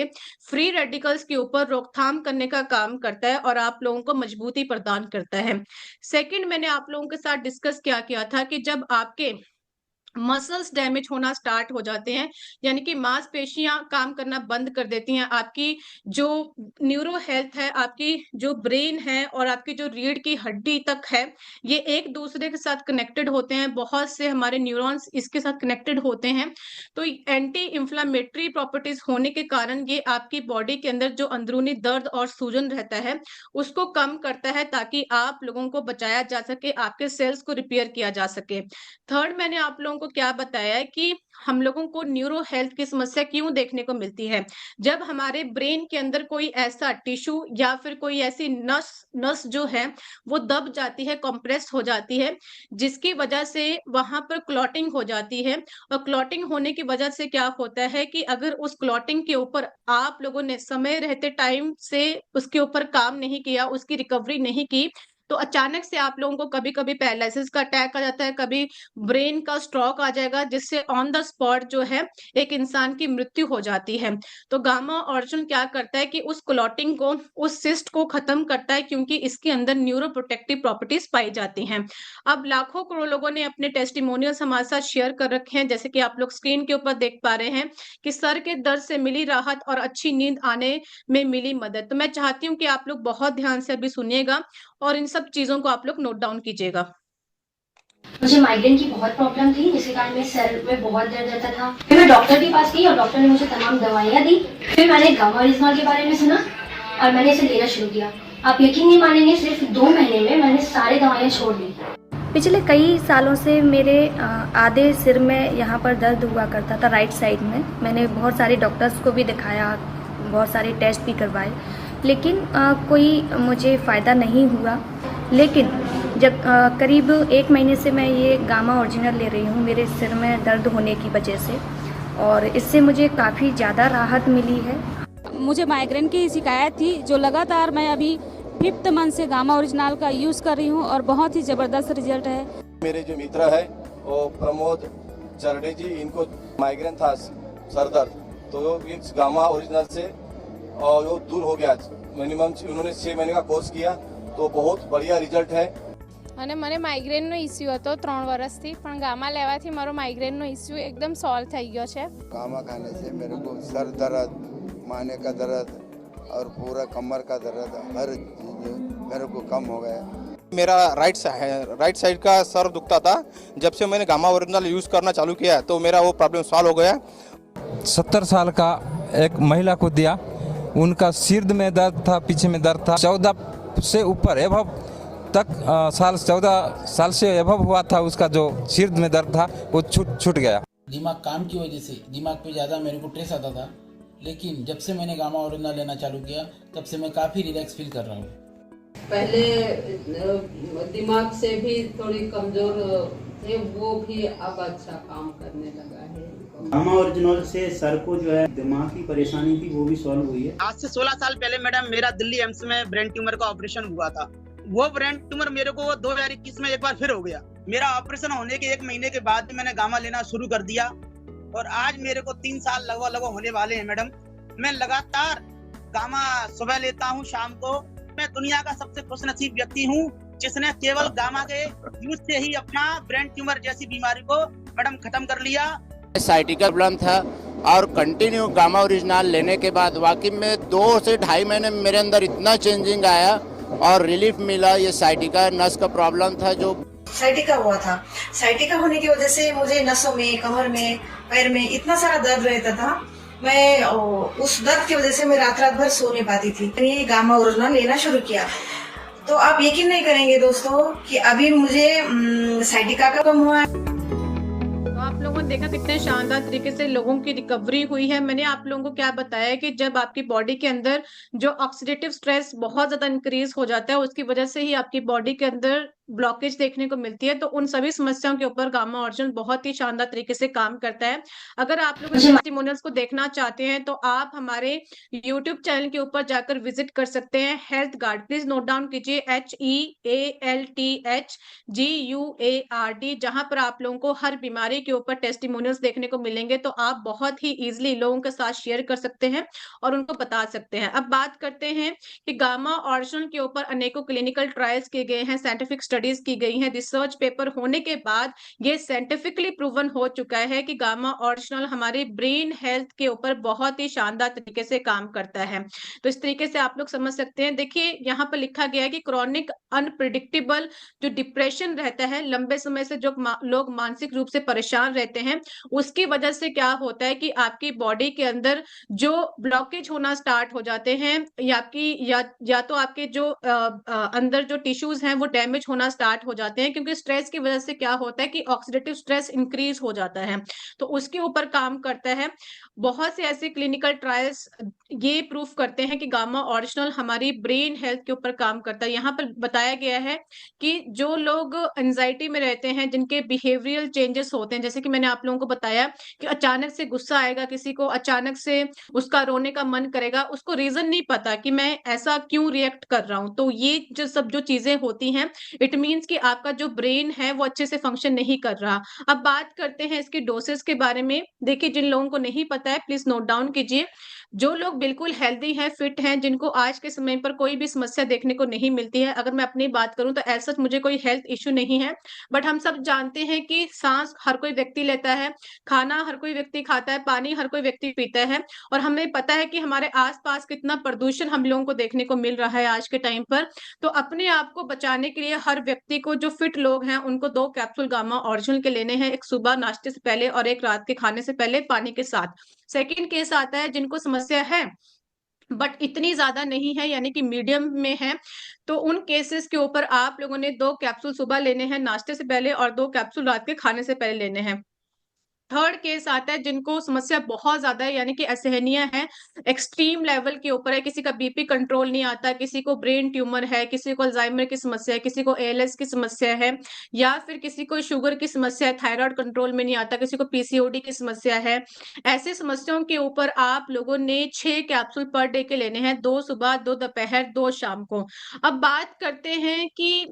फ्री रेडिकल्स के ऊपर रोकथाम करने का काम करता है और आप लोगों को मजबूती प्रदान करता है। सेकंड, मैंने आप लोगों के साथ डिस्कस क्या किया था कि जब आपके मसल्स डैमेज होना स्टार्ट हो जाते हैं यानी कि मांसपेशियां काम करना बंद कर देती हैं, आपकी जो न्यूरो हेल्थ है, आपकी जो ब्रेन है और आपकी जो रीढ़ की हड्डी तक है, ये एक दूसरे के साथ कनेक्टेड होते हैं। बहुत से हमारे न्यूरॉन्स इसके साथ कनेक्टेड होते हैं। तो एंटी इंफ्लामेटरी प्रॉपर्टीज होने के कारण ये आपकी बॉडी के अंदर जो अंदरूनी दर्द और सूजन रहता है उसको कम करता है ताकि आप लोगों को बचाया जा सके, आपके सेल्स को रिपेयर किया जा सके। थर्ड, मैंने आप लोगों को क्या बताया है कि हम लोगों को न्यूरो हेल्थ की समस्या क्यों देखने को मिलती है। जब हमारे ब्रेन के अंदर कोई ऐसा टिश्यू या फिर कोई ऐसी नस जो है वो दब जाती है, कंप्रेस हो जाती है, जिसकी वजह से वहां पर क्लॉटिंग हो जाती है। और क्लॉटिंग होने की वजह से क्या होता है कि अगर उस क्लॉटिंग के ऊपर आप लोगों ने समय रहते टाइम से उसके ऊपर काम नहीं किया, उसकी रिकवरी नहीं की, तो अचानक से आप लोगों को कभी कभी पैरालिसिस का अटैक आ जाता है, कभी ब्रेन का स्ट्रोक आ जाएगा, जिससे ऑन द स्पॉट जो है एक इंसान की मृत्यु हो जाती है। तो गामा ओरिजिन क्या करता है कि उस क्लॉटिंग को, उस सिस्ट को खत्म करता है, क्योंकि इसके अंदर न्यूरोप्रोटेक्टिव प्रॉपर्टीज पाई जाती हैं। अब लाखों करोड़ लोगों ने अपने टेस्टिमोनियल्स हमारे साथ शेयर कर रखे हैं, जैसे कि आप लोग स्क्रीन के ऊपर देख पा रहे हैं कि सर के दर्द से मिली राहत और अच्छी नींद आने में मिली मदद। तो मैं चाहती हूँ कि आप लोग बहुत ध्यान से अभी सुनिएगा और इन सब चीजों को आप लोग नोट डाउन कीजिएगा। मुझे माइग्रेन की बहुत प्रॉब्लम थी, जिसके कारण मेरे सर में बहुत दर्द रहता था। फिर मैं डॉक्टर के पास गई और डॉक्टर ने मुझे तमाम दवाइयाँ दी। फिर मैंने गामा ओरिजिनल के बारे में सुना और मैंने इसे लेना शुरू किया। आप यकीन नहीं मानेंगे, सिर्फ 2 महीने में मैंने सारी दवाइयाँ छोड़ दी। पिछले कई सालों से मेरे आधे सिर में यहाँ पर दर्द हुआ करता था, राइट साइड में। मैंने बहुत सारे डॉक्टर्स को भी दिखाया, बहुत सारे टेस्ट भी करवाए, लेकिन कोई मुझे फ़ायदा नहीं हुआ। लेकिन जब करीब 1 महीने से मैं ये गामा ओरिजिनल ले रही हूँ मेरे सिर में दर्द होने की वजह से, और इससे मुझे काफ़ी ज़्यादा राहत मिली है। मुझे माइग्रेन की शिकायत थी, जो लगातार मैं अभी 5th मंथ से गामा ओरिजिनल का यूज़ कर रही हूँ और बहुत ही ज़बरदस्त रिजल्ट है। मेरे जो मित्र है वो प्रमोद जरडे जी, इनको माइग्रेन था, सर दर्द, तो इस गामा ओरिजिनल से और वो दूर हो गया। मिनिमम उन्होंने 6 महीने का कोर्स किया तो बहुत बढ़िया रिजल्ट है। અને મને માઇગ્રેનનો ઇસ્યુ હતો 3 વર્ષથી, પણ ગામા લેવાથી મારો માઇગ્રેનનો ઇસ્યુ એકદમ સોલ્વ થઈ ગયો છે। गामा खाने से मेरे को सर दर्द, माने का दर्द और पूरा कमर का दर्द, हर चीज मेरे को कम हो गया। मेरा राइट साइड का सर दुखता था। जब से मैंने गामा ओरिजिनल यूज़ करना चालू किया तो मेरा वो प्रॉब्लम सॉल्व हो गया। 70 साल का एक महिला को दिया, उनका सिर में दर्द था, पीछे में दर्द था, 14 से ऊपर एभव तक 14 साल से एभव हुआ था, उसका जो सिर में दर्द था वो छूट गया। दिमाग काम की वजह से दिमाग पे ज़्यादा मेरे को स्ट्रेस आता था, लेकिन जब से मैंने गामा ओरिजिनल लेना चालू किया तब से मैं काफ़ी रिलैक्स फील कर रहा हूँ। पहले दिमाग से भी थोड़ी कमजोर थे, वो भी अब अच्छा काम करने लगा है। गामा ओरिजिनल से सर को जो है दिमाग की परेशानी थी वो भी सॉल्व हुई है। आज से 16 साल पहले मैडम मेरा दिल्ली एम्स में ब्रेन ट्यूमर का ऑपरेशन हुआ था। वो ब्रेन ट्यूमर मेरे को 2021 में एक बार फिर हो गया। मेरा ऑपरेशन होने के 1 महीने के बाद मैंने गामा लेना शुरू कर दिया और आज मेरे को 3 साल लगभग होने वाले हैं मैडम। मैं लगातार गामा सुबह लेता हूँ, शाम को। मैं दुनिया का सबसे खुशनसीब व्यक्ति हूँ जिसने केवल गामा के यूज से ही अपना ब्रेन ट्यूमर जैसी बीमारी को मैडम खत्म कर लिया। साइटिका प्रॉब्लम था और कंटिन्यू गामा ओरिजिनल लेने के बाद वाकई में 2 से 2.5 महीने में मेरे अंदर इतना चेंजिंग आया और रिलीफ मिला। ये साइटिका नस का प्रॉब्लम था, जो साइटिका हुआ था। साइटिका होने की वजह से मुझे नसों में, कमर में, पैर में इतना सारा दर्द रहता था। मैं उस दर्द की वजह से मैं रात भर सो नहीं पाती थी। ये गामा ओरिजिनल लेना शुरू किया तो आप यकीन नहीं करेंगे दोस्तों कि अभी मुझे साइटिका का कम हुआ है। तो आप लोगों ने देखा कितने शानदार तरीके से लोगों की रिकवरी हुई है। मैंने आप लोगों को क्या बताया कि जब आपकी बॉडी के अंदर जो ऑक्सीडेटिव स्ट्रेस बहुत ज्यादा इंक्रीज हो जाता है, उसकी वजह से ही आपकी बॉडी के अंदर ब्लॉकेज देखने को मिलती है। तो उन सभी समस्याओं के ऊपर गामा ओरिजिनल बहुत ही शानदार तरीके से काम करता है। अगर आप लोग टेस्टिमोनियल्स को देखना चाहते हैं तो आप हमारे यूट्यूब चैनल के ऊपर जाकर विजिट कर सकते हैं, health guard. Please note down कीजिए, HEALTHGUARD, जहां पर आप लोगों को हर बीमारी के ऊपर टेस्टिमोनियल्स देखने को मिलेंगे। तो आप बहुत ही इजिली लोगों के साथ शेयर कर सकते हैं और उनको बता सकते हैं। अब बात करते हैं कि गामा ओरिजिनल के ऊपर अनेकों क्लिनिकल ट्रायल्स किए गए हैं, साइंटिफिक स्टडीज की गई हैं, रिसर्च पेपर होने के बाद ये साइंटिफिकली प्रूवन हो चुका है कि गामा ओरिजिनल हमारी ब्रेन हेल्थ के ऊपर बहुत ही शानदार तरीके से काम करता है। तो इस तरीके से आप लोग समझ सकते हैं। देखिए यहाँ पर लिखा गया है कि क्रॉनिक अनप्रिडिक्टेबल जो डिप्रेशन रहता है, लंबे समय से जो लोग मानसिक रूप से परेशान रहते हैं, उसकी वजह से क्या होता है कि आपकी बॉडी के अंदर जो ब्लॉकेज होना स्टार्ट हो जाते हैं, या तो आपके जो अंदर जो टिश्यूज हैं वो डैमेज होना स्टार्ट हो जाते हैं, क्योंकि स्ट्रेस की वजह से क्या होता है कि ऑक्सीडेटिव स्ट्रेस इंक्रीज हो जाता है। तो उसके ऊपर काम करता है। बहुत से ऐसे क्लिनिकल ट्रायल्स ये प्रूफ करते हैं कि गामा ओरिजिनल हमारी ब्रेन हेल्थ के ऊपर काम करता है। यहाँ पर बताया गया है कि जो लोग एंजाइटी में रहते हैं, जिनके बिहेवियरल चेंजेस होते हैं, जैसे कि मैंने आप लोगों को बताया कि अचानक से गुस्सा आएगा किसी को, अचानक से उसका रोने का मन करेगा, उसको रीजन नहीं पता कि मैं ऐसा क्यों रिएक्ट कर रहा हूं। तो ये जो चीजें होती हैं, इट मीन्स कि आपका जो ब्रेन है वो अच्छे से फंक्शन नहीं कर रहा। अब बात करते हैं इसके डोसेस के बारे में। देखिए, जिन लोगों को नहीं पता है प्लीज नोट डाउन कीजिए। जो लोग बिल्कुल हेल्दी हैं, फिट हैं, जिनको आज के समय पर कोई भी समस्या देखने को नहीं मिलती है, अगर मैं अपनी बात करूं तो ऐसा मुझे कोई हेल्थ इश्यू नहीं है, बट हम सब जानते हैं कि सांस हर कोई व्यक्ति लेता है, खाना हर कोई व्यक्ति खाता है, पानी हर कोई व्यक्ति पीता है, और हमें पता है कि हमारे आसपास कितना प्रदूषण हम लोगों को देखने को मिल रहा है आज के टाइम पर। तो अपने आप को बचाने के लिए हर व्यक्ति को, जो फिट लोग हैं, उनको 2 कैप्सूल गामा ओरिजिनल के लेने हैं, एक सुबह नाश्ते से पहले और एक रात के खाने से पहले पानी के साथ। सेकंड केस आता है जिनको समस्या है बट इतनी ज्यादा नहीं है, यानी कि मीडियम में है, तो उन केसेस के ऊपर आप लोगों ने 2 कैप्सूल सुबह लेने हैं नाश्ते से पहले और 2 कैप्सूल रात के खाने से पहले लेने हैं। थर्ड केस आता है जिनको समस्या बहुत ज्यादा है, यानी कि असहनीय है, एक्सट्रीम लेवल के ऊपर है, किसी का बीपी कंट्रोल नहीं आता, किसी को ब्रेन ट्यूमर है, किसी को अल्जाइमर की समस्या है, किसी को एएलएस की समस्या है, या फिर किसी को शुगर की समस्या है, थायराइड कंट्रोल में नहीं आता, किसी को पीसीओडी की समस्या है। ऐसे समस्याओं के ऊपर आप लोगों ने 6 कैप्सूल पर डे के लेने हैं, 2 सुबह, 2 दोपहर, 2 शाम को। अब बात करते हैं कि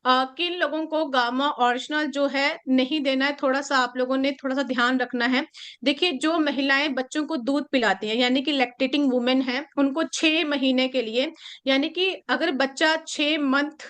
किन लोगों को गामा ओरिजिनल जो है नहीं देना है, थोड़ा सा आप लोगों ने थोड़ा सा ध्यान रखना है। देखिए, जो महिलाएं बच्चों को दूध पिलाती हैं, यानी कि लैक्टेटिंग वुमेन है, उनको 6 महीने के लिए, यानी कि अगर बच्चा 6 मंथ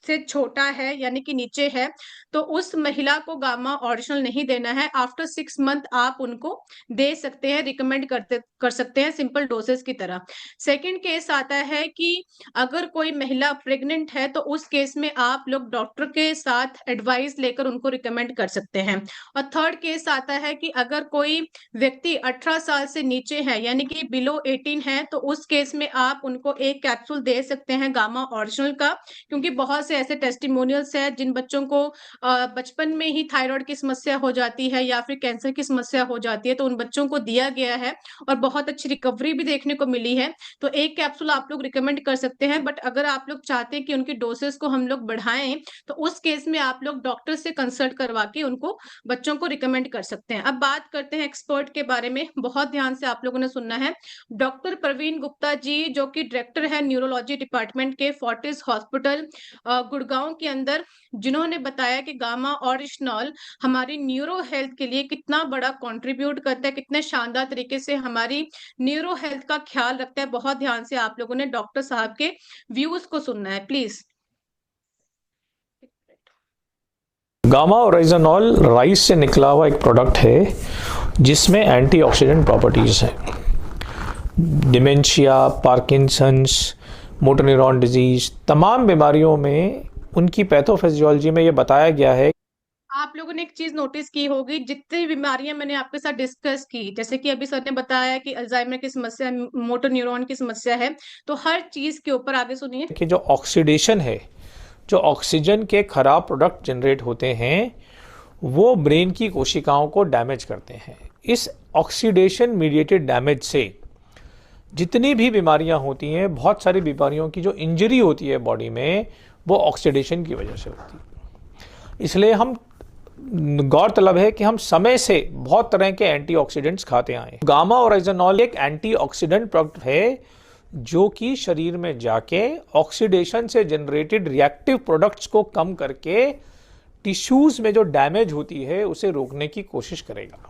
से छोटा है यानी कि नीचे है, तो उस महिला को गामा ओरिजिनल नहीं देना है। आफ्टर 6 मंथ आप उनको दे सकते हैं, रिकमेंड कर सकते हैं सिंपल डोसेस की तरह। सेकंड केस आता है कि अगर कोई महिला प्रेग्नेंट है, तो उस केस में आप लोग डॉक्टर के साथ एडवाइस लेकर उनको रिकमेंड कर सकते हैं। और थर्ड केस आता है कि अगर कोई व्यक्ति 18 साल से नीचे है, यानी कि बिलो 18 है, तो उस केस में आप उनको 1 कैप्सूल दे सकते हैं गामा ओरिजिनल का, क्योंकि बहुत से ऐसे टेस्टिमोनियल्स हैं जिन बच्चों को बचपन में ही थायराइड की समस्या हो जाती है या फिर कैंसर की समस्या हो जाती है, तो उन बच्चों को दिया गया है और बहुत अच्छी रिकवरी भी देखने को मिली है। तो 1 कैप्सूल आप लोग रिकमेंड कर सकते हैं, बट अगर आप लोग चाहते हैं कि उनकी डोसेस को हम लोग बढ़ाएं, तो उस केस में आप लोग डॉक्टर से कंसल्ट करवा के उनको बच्चों को रिकमेंड कर सकते हैं। अब बात करते हैं एक्सपर्ट के बारे में, बहुत ध्यान से आप लोगों ने सुनना है। डॉक्टर प्रवीण गुप्ता जी, जो कि डायरेक्टर है न्यूरोलॉजी डिपार्टमेंट के फोर्टिस हॉस्पिटल गुड़गांव के अंदर, जिन्होंने बताया कि गामा ओरिजिनल हमारी न्यूरो हेल्थ के लिए कितना बड़ा कंट्रीब्यूट करता है, कितने शानदार तरीके से हमारी न्यूरो हेल्थ का ख्याल रखता है। बहुत ध्यान से आप लोगों ने डॉक्टर साहब के व्यूज को सुनना है प्लीज। गामा ओरिजिनल राइस से निकला हुआ एक प्रोडक्ट है जिसमें एंटीऑक्सीडेंट प्रॉपर्टीज हैं। Dementia, Parkinson's, motor neuron disease, तमाम बीमारियों में उनकी पैथोफिजियोलॉजी में ये बताया गया है। आप लोगों ने एक चीज नोटिस की होगी, जितनी बीमारियां मैंने आपके साथ डिस्कस की, जैसे कि अभी सर ने बताया कि अल्जाइमर की समस्या है, मोटर न्यूरॉन की समस्या है, तो हर चीज के ऊपर आगे सुनिए कि जो ऑक्सीडेशन है, जो ऑक्सीजन के खराब प्रोडक्ट जनरेट होते हैं वो ब्रेन की कोशिकाओं को डैमेज करते हैं। इस ऑक्सीडेशन मीडिएटेड डैमेज से जितनी भी बीमारियां होती हैं, बहुत सारी बीमारियों की जो इंजरी होती है बॉडी में, वो ऑक्सीडेशन की वजह से होती है। इसलिए हम गौरतलब है कि हम समय से बहुत तरह के एंटीऑक्सीडेंट्स खाते आए। गामा ओरिजिनॉल एक एंटीऑक्सीडेंट प्रोडक्ट है जो कि शरीर में जाके ऑक्सीडेशन से जनरेटेड रिएक्टिव प्रोडक्ट्स को कम करके टिश्यूज में जो डैमेज होती है उसे रोकने की कोशिश करेगा।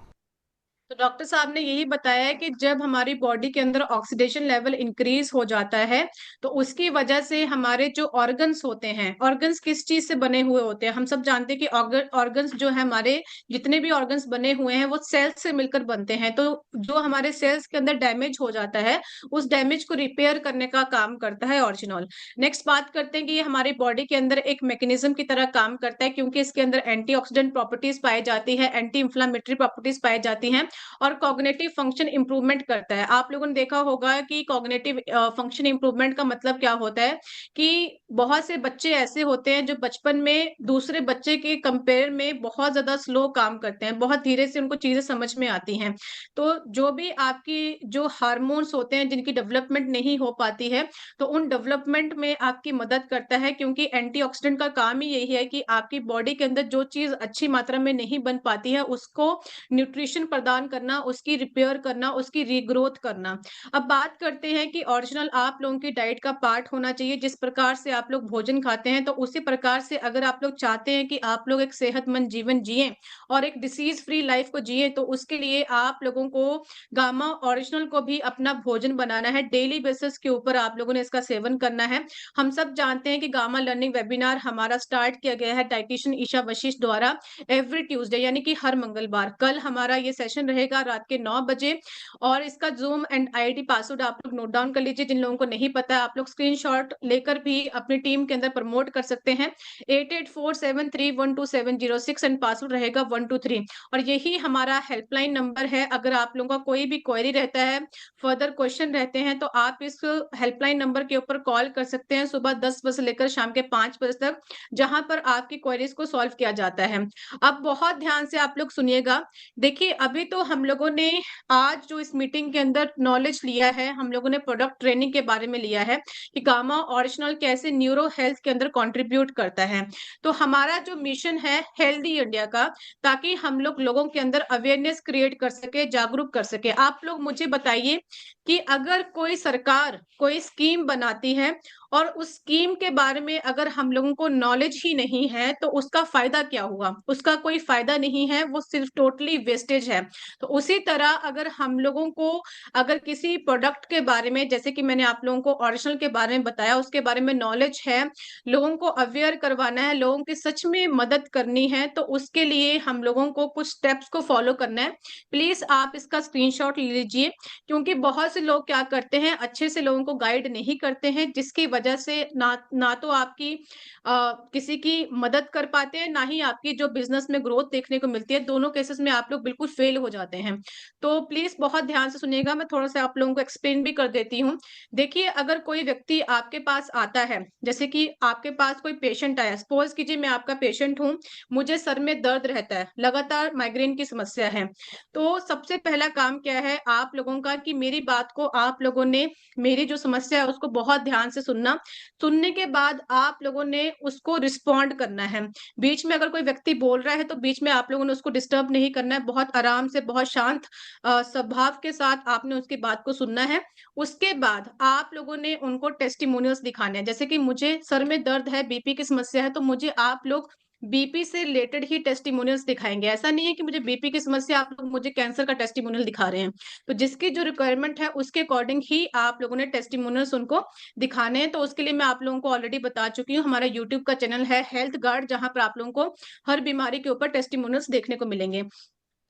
तो डॉक्टर साहब ने यही बताया है कि जब हमारी बॉडी के अंदर ऑक्सीडेशन लेवल इंक्रीज हो जाता है तो उसकी वजह से हमारे जो ऑर्गन्स होते हैं, ऑर्गन्स किस चीज से बने हुए होते हैं, हम सब जानते हैं कि ऑर्गन्स जो है हमारे जितने भी ऑर्गन्स बने हुए हैं वो सेल्स से मिलकर बनते हैं। तो जो हमारे सेल्स के अंदर डैमेज हो जाता है उस डैमेज को रिपेयर करने का काम करता है ऑरिजिनॉल। नेक्स्ट बात करते हैं कि ये हमारी बॉडी के अंदर एक मैकेनिज्म की तरह काम करता है, क्योंकि इसके अंदर एंटीऑक्सीडेंट प्रॉपर्टीज पाई जाती है, एंटी इंफ्लामेटरी प्रॉपर्टीज पाई जाती हैं और कॉग्निटिव फंक्शन इंप्रूवमेंट करता है। आप लोगों ने देखा होगा कि कॉग्निटिव फंक्शन इंप्रूवमेंट का मतलब क्या होता है कि बहुत से बच्चे ऐसे होते हैं जो बचपन में दूसरे बच्चे के कंपेयर में बहुत ज्यादा स्लो काम करते हैं, बहुत धीरे से उनको चीजें समझ में आती हैं। तो जो भी आपकी जो हार्मोन्स होते हैं जिनकी डेवलपमेंट नहीं हो पाती है, तो उन डेवलपमेंट में आपकी मदद करता है, क्योंकि एंटीऑक्सीडेंट का काम ही यही है कि आपकी बॉडी के अंदर जो चीज अच्छी मात्रा में नहीं बन पाती है उसको न्यूट्रिशन प्रदान करना, उसकी रिपेयर करना, उसकी रीग्रोथ करना। अब बात करते हैं कि ओरिजिनल आप लोगों की डाइट का पार्ट होना चाहिए। जिस प्रकार से आप लोग भोजन खाते हैं तो उसी प्रकार से अगर आप लोग चाहते हैं कि आप लोग एक सेहतमंद जीवन जिए और एक डिसीज फ्री लाइफ को जिए, तो उसके लिए आप लोगों को गामा ओरिजिनल को भी अपना भोजन बनाना है। डेली बेसिस के ऊपर आप लोगों ने इसका सेवन करना है। हम सब जानते हैं कि गामा लर्निंग वेबिनार हमारा स्टार्ट किया गया है डाइटिशियन ईशा वशिष्ठ द्वारा एवरी ट्यूसडे, यानी कि हर मंगलवार। कल हमारा ये सेशन रहेगा रात के 9 बजे और इसका जूम एंड आईडी पासवर्ड आप लोग नोट डाउन कर लीजिए। जिन लोगों को नहीं पता है आप लोग स्क्रीनशॉट लेकर भी अपनी टीम के अंदर प्रमोट कर सकते हैं। 8847312706 एंड पासवर्ड रहेगा 123 और यही हमारा हेल्पलाइन नंबर है। अगर आप लोगों का कोई भी क्वेरी रहता है, फर्दर क्वेश्चन रहते हैं, तो आप इस हेल्पलाइन नंबर के ऊपर कॉल कर सकते हैं सुबह 10 बजे से लेकर शाम के 5 बजे तक, जहां पर आपकी क्वेरीज को सॉल्व किया जाता है। अब बहुत ध्यान से आप लोग सुनिएगा। देखिए, अभी तो हम लोगों ने आज जो इस मीटिंग के अंदर नॉलेज लिया है, हम लोगों ने प्रोडक्ट ट्रेनिंग के बारे में लिया है कि गामा ओरिजिनल कैसे न्यूरो हेल्थ के अंदर कंट्रीब्यूट करता है। तो हमारा जो मिशन है हेल्दी इंडिया का, ताकि हम लोग लोगों के अंदर अवेयरनेस क्रिएट कर सके, जागरूक कर सके। आप लोग मुझे बताइए कि अगर कोई सरकार कोई स्कीम बनाती है और उस स्कीम के बारे में अगर हम लोगों को नॉलेज ही नहीं है तो उसका फायदा क्या हुआ? उसका कोई फायदा नहीं है, वो सिर्फ टोटली वेस्टेज है। तो उसी तरह अगर हम लोगों को अगर किसी प्रोडक्ट के बारे में, जैसे कि मैंने आप लोगों को ओरिजिनल के बारे में बताया, उसके बारे में नॉलेज है, लोगों को अवेयर करवाना है, लोगों की सच में मदद करनी है, तो उसके लिए हम लोगों को कुछ स्टेप्स को फॉलो करना है। प्लीज आप इसका स्क्रीनशॉट लीजिए, क्योंकि बहुत से लोग क्या करते हैं, अच्छे से लोगों को गाइड नहीं करते हैं, जिसकी वजह से ना तो आपकी किसी की मदद कर पाते हैं, ना ही आपकी जो बिजनेस में ग्रोथ देखने को मिलती है। दोनों केसेस में आप लोग बिल्कुल फेल हो जाते हैं। तो प्लीज बहुत ध्यान से सुनिएगा, मैं थोड़ा सा आप लोगों को एक्सप्लेन भी कर देती हूँ। देखिए, अगर कोई व्यक्ति आपके पास आता है, जैसे कि आपके पास कोई पेशेंट आया, सपोज कीजिए मैं आपका पेशेंट हूँ, मुझे सर में दर्द रहता है, लगातार माइग्रेन की समस्या है, तो सबसे पहला काम क्या है आप लोगों का कि मेरी बात को आप लोगों ने, मेरी जो समस्या है उसको बहुत ध्यान से सुनना। सुनने के बाद आप लोगों ने उसको रिस्पॉन्ड करना है। बीच में अगर कोई व्यक्ति बोल रहा है तो बीच में आप लोगों ने उसको डिस्टर्ब नहीं करना है, बहुत आराम से, बहुत शांत स्वभाव के साथ आपने उसकी बात को सुनना है। उसके बाद आप लोगों ने उनको टेस्टिमोनियल्स दिखाने हैं, जैसे कि मुझे सर में दर्द है, बीपी की समस्या है, तो मुझे आप लोग बीपी से रिलेटेड ही टेस्टिमोनियल्स दिखाएंगे। ऐसा नहीं है कि मुझे बीपी की समस्या, आप लोग मुझे कैंसर का टेस्टिमोनियल दिखा रहे हैं। तो जिसकी जो रिक्वायरमेंट है उसके अकॉर्डिंग ही आप लोगों ने टेस्टिमोनियल्स उनको दिखाने हैं। तो उसके लिए मैं आप लोगों को ऑलरेडी बता चुकी हूँ, हमारा यूट्यूब का चैनल है हेल्थ गार्ड, जहां पर आप लोगों को हर बीमारी के ऊपर टेस्टिमोनियल्स देखने को मिलेंगे।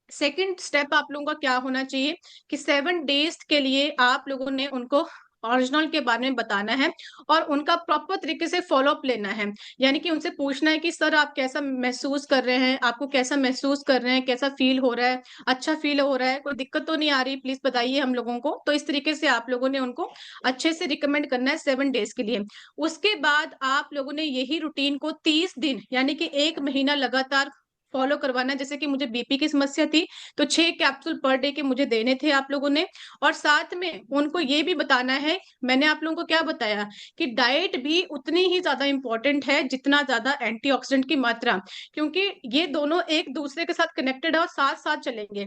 सेकेंड स्टेप आप लोगों का क्या होना चाहिए कि 7 डेज के लिए आप लोगों ने उनको ओरिजिनल के बारे में बताना है और उनका प्रॉपर तरीके से फॉलो अप लेना है। यानी कि उनसे पूछना है कि सर आप कैसा महसूस कर रहे हैं? आपको कैसा महसूस कर रहे हैं? कैसा फ़ील हो रहा है? अच्छा फ़ील हो रहा है? कोई दिक्कत तो नहीं आ रही? प्लीज़ बताइए हम लोगों को। तो इस तरीके से आप लोगों ने उनको अच्छे से रिकमेंड करना है 7 डेज़ के लिए। उसके बाद आप लोगों ने यही रूटीन को 30 दिन यानी कि 1 महीना लगातार फॉलो करवाना है। जैसे कि मुझे बीपी की समस्या थी, तो 6 कैप्सूल पर डे के मुझे देने थे आप लोगों ने और साथ में उनको ये भी बताना है, मैंने आप लोगों को क्या बताया कि डाइट भी उतनी ही ज़्यादा इम्पोर्टेंट है, जितना ज़्यादा एंटीऑक्सीडेंट की मात्रा, क्योंकि ये दोनों एक दूसरे के साथ कनेक्टेड है और साथ-साथ चलेंगे।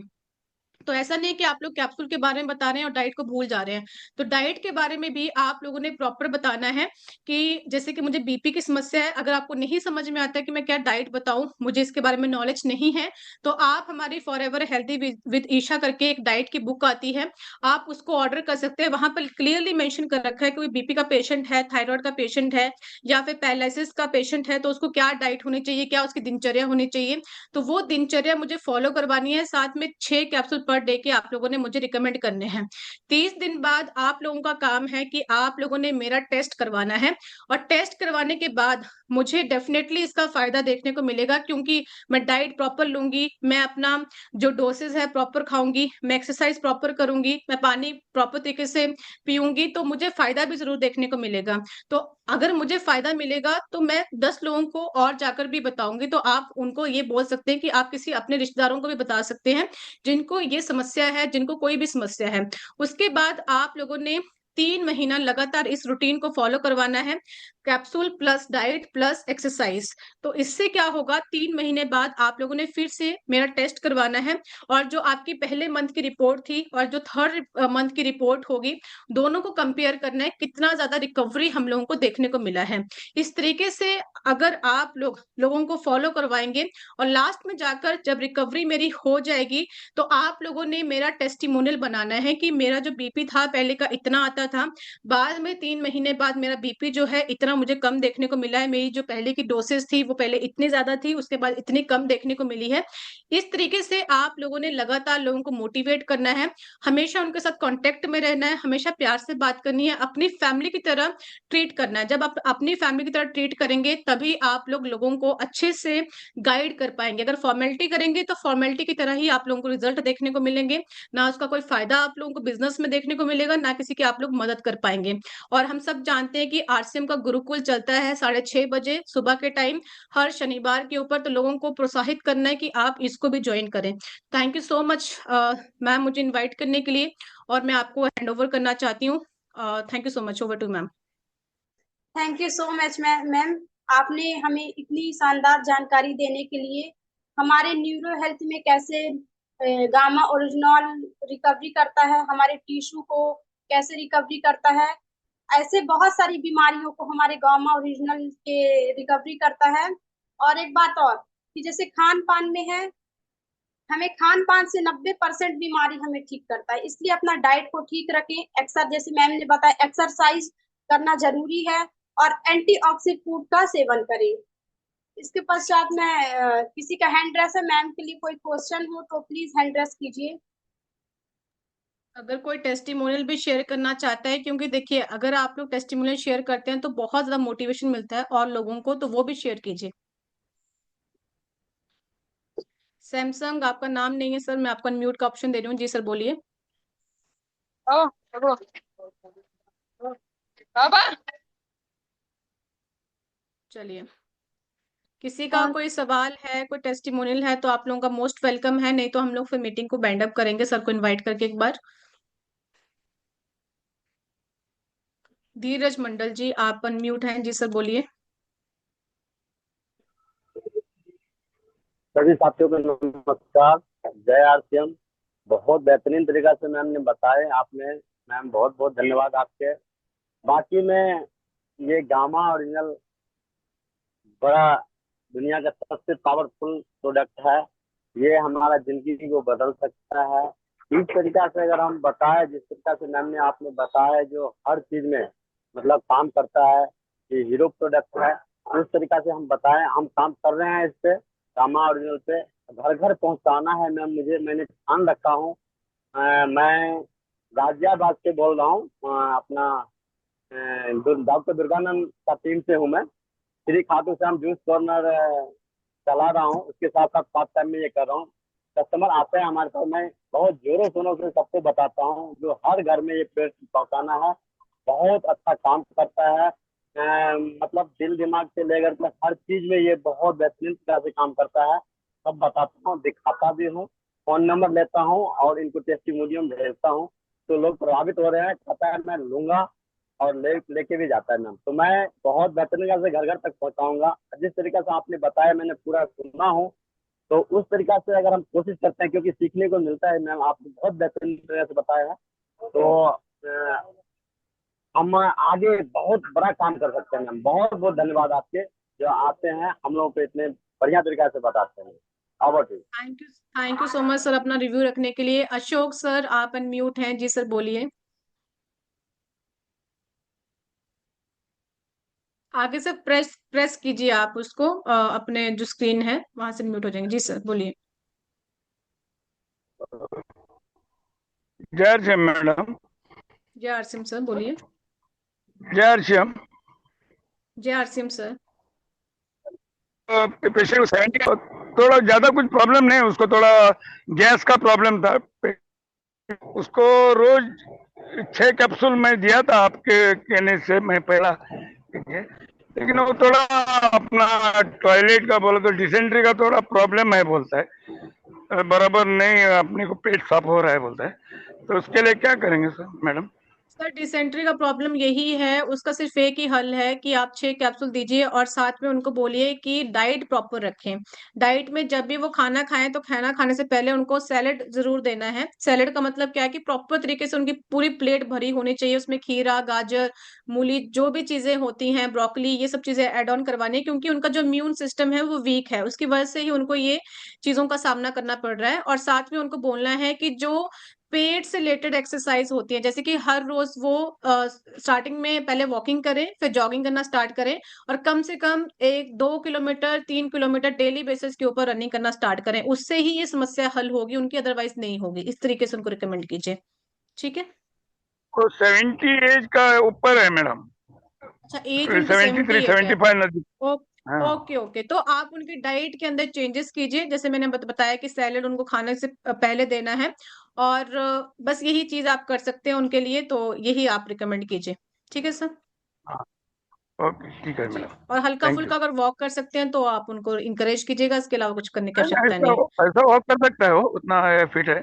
तो ऐसा नहीं है कि आप लोग कैप्सूल के बारे में बता रहे हैं और डाइट को भूल जा रहे हैं। तो डाइट के बारे में भी आप लोगों ने प्रॉपर बताना है कि जैसे कि मुझे बीपी की समस्या है, अगर आपको नहीं समझ में आता है कि मैं क्या डाइट बताऊँ, मुझे इसके बारे में नॉलेज नहीं है, तो आप हमारी फॉरएवर हेल्दी विद ईशा करके एक डाइट की बुक आती है, आप उसको ऑर्डर कर सकते हैं। वहाँ पर क्लियरली मेंशन कर रखा है कि कोई बीपी का पेशेंट है, थायरॉइड का पेशेंट है या फिर पैरालिसिस का पेशेंट है, तो उसको क्या डाइट होनी चाहिए, क्या उसकी दिनचर्या होनी चाहिए। तो वो दिनचर्या मुझे फॉलो करवानी है, साथ में 6 कैप्सूल पर डे के आप लोगों ने मुझे रिकमेंड करने हैं। 30 दिन बाद आप लोगों का काम है कि आप लोगों ने मेरा टेस्ट करवाना है और टेस्ट करवाने के बाद मुझे डेफिनिटली इसका फ़ायदा देखने को मिलेगा क्योंकि मैं डाइट प्रॉपर लूँगी, मैं अपना जो डोसेज़ है प्रॉपर खाऊँगी, मैं एक्सरसाइज़ प्रॉपर करूँगी, मैं पानी प्रॉपर तरीके से पीऊँगी, तो मुझे फ़ायदा भी ज़रूर देखने को मिलेगा। तो अगर मुझे फ़ायदा मिलेगा, तो मैं 10 लोगों को और जाकर भी बताऊँगी, तो आप उनको ये बोल सकते हैं कि आप किसी अपने रिश्तेदारों को भी बता सकते हैं, जिनको ये समस्या है, जिनको कोई भी समस्या है। उसके बाद आप लोगों ने 3 महीना लगातार इस रूटीन को फ़ॉलो करवाना है, capsule plus diet plus exercise. तो इससे क्या होगा 3 महीने बाद आप लोगों ने फिर से मेरा टेस्ट करवाना है और जो आपकी पहले मंथ की रिपोर्ट थी और जो थर्ड मंथ की रिपोर्ट होगी, दोनों को कंपेयर करना है, कितना ज़्यादा रिकवरी हम लोगों को देखने को मिला है। इस तरीके से अगर आप लोगों को फ़ॉलो करवाएँगे और लास्ट में जाकर जब रिकवरी मेरी हो जाएगी, तो आप लोगों ने मेरा टेस्टिमोनियल बनाना है कि मेरा जो बीपी था पहले का इतना आता था, बाद में 3 महीने बाद मेरा बीपी जो है इतना मुझे कम देखने को मिला है। मेरी जो पहले की डोसेज़ थी वो पहले इतनी ज़्यादा थी, उसके बाद इतनी कम देखने को मिली है। इस तरीके से आप लोगों ने लगातार लोगों को मोटिवेट करना है, हमेशा उनके साथ कॉन्टैक्ट में रहना है, हमेशा प्यार से बात करनी है, अपनी फैमिली की तरह ट्रीट करना है। जब आप अपनी फैमिली की तरह ट्रीट करेंगे, तभी आप लोगों को अच्छे से गाइड कर पाएँगे। अगर फॉर्मेलिटी करेंगे, तो फॉर्मेलिटी की तरह ही आप लोगों को रिज़ल्ट देखने को मिलेंगे, ना उसका कोई फ़ायदा आप लोगों को बिज़नेस में देखने को मिलेगा, ना किसी की आप लोग मदद कर पाएँगे। और हम सब जानते हैं कि आरसीएम का गुरुकुल चलता है 6:30 बजे सुबह के टाइम, हर शनिवार के ऊपर, तो लोगों को प्रोत्साहित करना है कि आप इसको भी जॉइन करें। Thank you so much ma'am मुझे इनवाइट करने के लिए और मैं आपको हैंड ओवर करना चाहती हूँ। Thank you so much, over to ma'am. Thank you so much ma'am, आपने हमें इतनी शानदार जानकारी देने के लिए। हमारे न्यूरो हेल्थ में कैसे गामा ओरिजिनल रिकवरी करता है, हमारे टिश्यू को कैसे रिकवरी करता है, ऐसे बहुत सारी बीमारियों को हमारे गामा ओरिजिनल के रिकवरी करता है। और एक बात और कि जैसे खान पान में है, हमें खान पान से 90% बीमारी हमें ठीक करता है, इसलिए अपना डाइट को ठीक रखें। एक्सर जैसे मैम ने बताया एक्सरसाइज करना जरूरी है और एंटीऑक्सीडेंट फूड का सेवन करें। इसके पश्चात मैं किसी का हैंड रेस है, मैम के लिए कोई क्वेश्चन हो तो प्लीज हैंड रेस कीजिए। अगर कोई टेस्टिमोनियल भी शेयर करना चाहता है, क्योंकि देखिए अगर आप लोग टेस्टिमोनियल शेयर करते हैं तो बहुत ज़्यादा मोटिवेशन मिलता है और लोगों को, तो वो भी शेयर कीजिए। सैमसंग आपका नाम नहीं है सर, मैं आपको अनम्यूट का ऑप्शन दे रही हूँ। जी सर बोलिए। चलिए, किसी का कोई सवाल है, कोई टेस्टिमोनियल है तो आप लोगों का मोस्ट वेलकम है, नहीं तो हम लोग फिर मीटिंग को बैंड अप करेंगे सर को इनवाइट करके एक बार। धीरज मंडल जी आप अनम्यूट हैं। जी सर बोलिए। सभी साथियों को नमस्कार, जय आरसीएम। बहुत बेहतरीन तरीका से मैम ने बताए, आपने मैम बहुत बहुत धन्यवाद आपके। बाकी में ये गामा ओरिजिनल बड़ा दुनिया का सबसे पावरफुल प्रोडक्ट है, ये हमारा जिंदगी को बदल सकता है। इस तरीका से अगर हम बताएं, जिस तरीका से मैम ने आपने बताया, जो हर चीज में मतलब काम करता है, ये हीरो प्रोडक्ट है, उस तरीका से हम बताएं। हम काम कर रहे हैं इस पे, गामा ओरिजिनल पे घर घर पहुंचाना है मैम। मैंने ठान रखा हूँ, मैं गाजियाबाद से बोल रहा हूँ। अपना डॉक्टर दुर्गानंद का टीम से हूँ मैं। श्री खाटू श्याम जूस कॉर्नर चला रहा हूँ, उसके साथ साथ पार्ट टाइम में ये कर रहा हूँ। कस्टमर आते हैं हमारे पास, मैं बहुत जोरों शोरों से सबको बताता हूँ जो हर घर में ये पेड़ पहुंचाना है। बहुत अच्छा काम करता है। मतलब दिल दिमाग से लेकर के हर चीज में ये बहुत बेहतरीन तरह से काम करता है। सब बताता हूँ, दिखाता भी हूँ, फोन नंबर लेता हूँ और इनको टेस्टिमोनियम भेजता हूँ। तो लोग प्रभावित हो रहे हैं, कहता है मैं लूंगा और लेके भी जाता है मैम। तो मैं बहुत बेहतरीन तरह से घर घर तक पहुंचाऊंगा। जिस तरीके से आपने बताया मैंने पूरा सुना हूँ, तो उस तरीका से अगर हम कोशिश करते हैं, क्योंकि सीखने को मिलता है मैम, आपने बहुत बेहतरीन तरह से बताया है, तो हम आगे बहुत बड़ा काम कर सकते हैं मैम। बहुत बहुत धन्यवाद आपके जो आते हैं हम लोगों को इतने बढ़िया तरीके से बताते हैं। Over to. Thank you so much sir अपना रिव्यू रखने के लिए। अशोक सर आप अनम्यूट हैं। जी सर बोलिए। आगे से प्रेस प्रेस कीजिए आप उसको, अपने जो स्क्रीन है वहां से म्यूट हो जाएंगे। जी सर बोलिए। जय श्याम मैडम। जय आरसीएम सर बोलिए। जय श्याम। जय आरसीएम सर। पेशेंट को 70 का थोड़ा ज्यादा कुछ प्रॉब्लम नहीं है, उसको थोड़ा गैस का प्रॉब्लम था। उसको रोज 6 कैप्सूल मैं दिया था आपके कहने से, मैं पहला, लेकिन वो थोड़ा अपना टॉयलेट का बोला तो डिसेंट्री का थोड़ा प्रॉब्लम है बोलता है, बराबर नहीं अपने को पेट साफ हो रहा है बोलता है। तो उसके लिए क्या करेंगे सर मैडम? सर डिसेंट्री का प्रॉब्लम यही है, उसका सिर्फ एक ही हल है कि आप 6 कैप्सूल दीजिए और साथ में उनको बोलिए कि डाइट प्रॉपर रखें। डाइट में जब भी वो खाना खाएं तो खाना खाने से पहले उनको सैलेड जरूर देना है। सैलेड का मतलब क्या है कि प्रॉपर तरीके से उनकी पूरी प्लेट भरी होनी चाहिए, उसमें खीरा, गाजर, मूली, जो भी चीजें होती हैं, ब्रोकली, ये सब चीजें ऐड ऑन करवानी है, क्योंकि उनका जो इम्यून सिस्टम है वो वीक है, उसकी वजह से ही उनको ये चीजों का सामना करना पड़ रहा है। और साथ में उनको बोलना है कि जो पेट से रिलेटेड एक्सरसाइज होती है, जैसे कि हर रोज वो स्टार्टिंग में पहले वॉकिंग करें, फिर जॉगिंग करना स्टार्ट करें और कम से कम 1-2 किलोमीटर 3 किलोमीटर डेली बेसिस के ऊपर रनिंग करना स्टार्ट करें। उससे ही ये समस्या हल होगी उनकी, अदरवाइज नहीं होगी। इस तरीके से उनको रिकमेंड कीजिए, ठीक है? तो 70 एज का ऊपर है मैडम। अच्छा, एज उनकी 73 75 नजदीक। हाँ। ओके ओके, तो आप उनकी डाइट के अंदर चेंजेस कीजिए, जैसे मैंने बताया कि सैलेड उनको खाने से पहले देना है, और बस यही चीज आप कर सकते हैं उनके लिए, तो यही आप रिकमेंड कीजिए, ठीक है सर? ओके ठीक है मैडम। और हल्का फुल्का अगर वॉक कर सकते हैं तो आप उनको इंकरेज कीजिएगा, इसके अलावा कुछ करने की आवश्यकता नहीं है। ऐसा वॉक कर सकता है वो, उतना फिट है।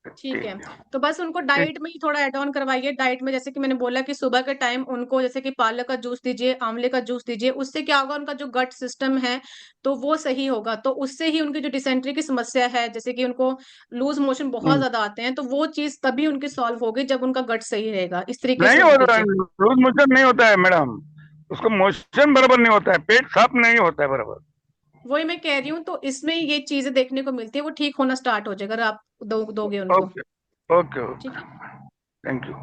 ठीक है, तो बस उनको डाइट में ही थोड़ा ऐड ऑन करवाइए। डाइट में जैसे कि मैंने बोला कि सुबह के टाइम उनको जैसे कि पालक का जूस दीजिए, आंवले का जूस दीजिए। उससे क्या होगा, उनका जो गट सिस्टम है तो वो सही होगा, तो उससे ही उनकी जो डिसेंट्री की समस्या है, जैसे कि उनको लूज मोशन बहुत ज्यादा आते हैं, तो वो चीज तभी उनकी सॉल्व होगी जब उनका गट सही रहेगा। इस तरीके नहीं से होता है, लूज मोशन नहीं होता है मैडम, उसको मोशन बराबर नहीं होता है, पेट साफ नहीं होता है बराबर। वही मैं कह रही हूँ, तो इसमें ये चीजें देखने को मिलती है, वो ठीक होना स्टार्ट हो जाएगा अगर आप दोगे उनको। ओके ओके ठीक है, थैंक यू।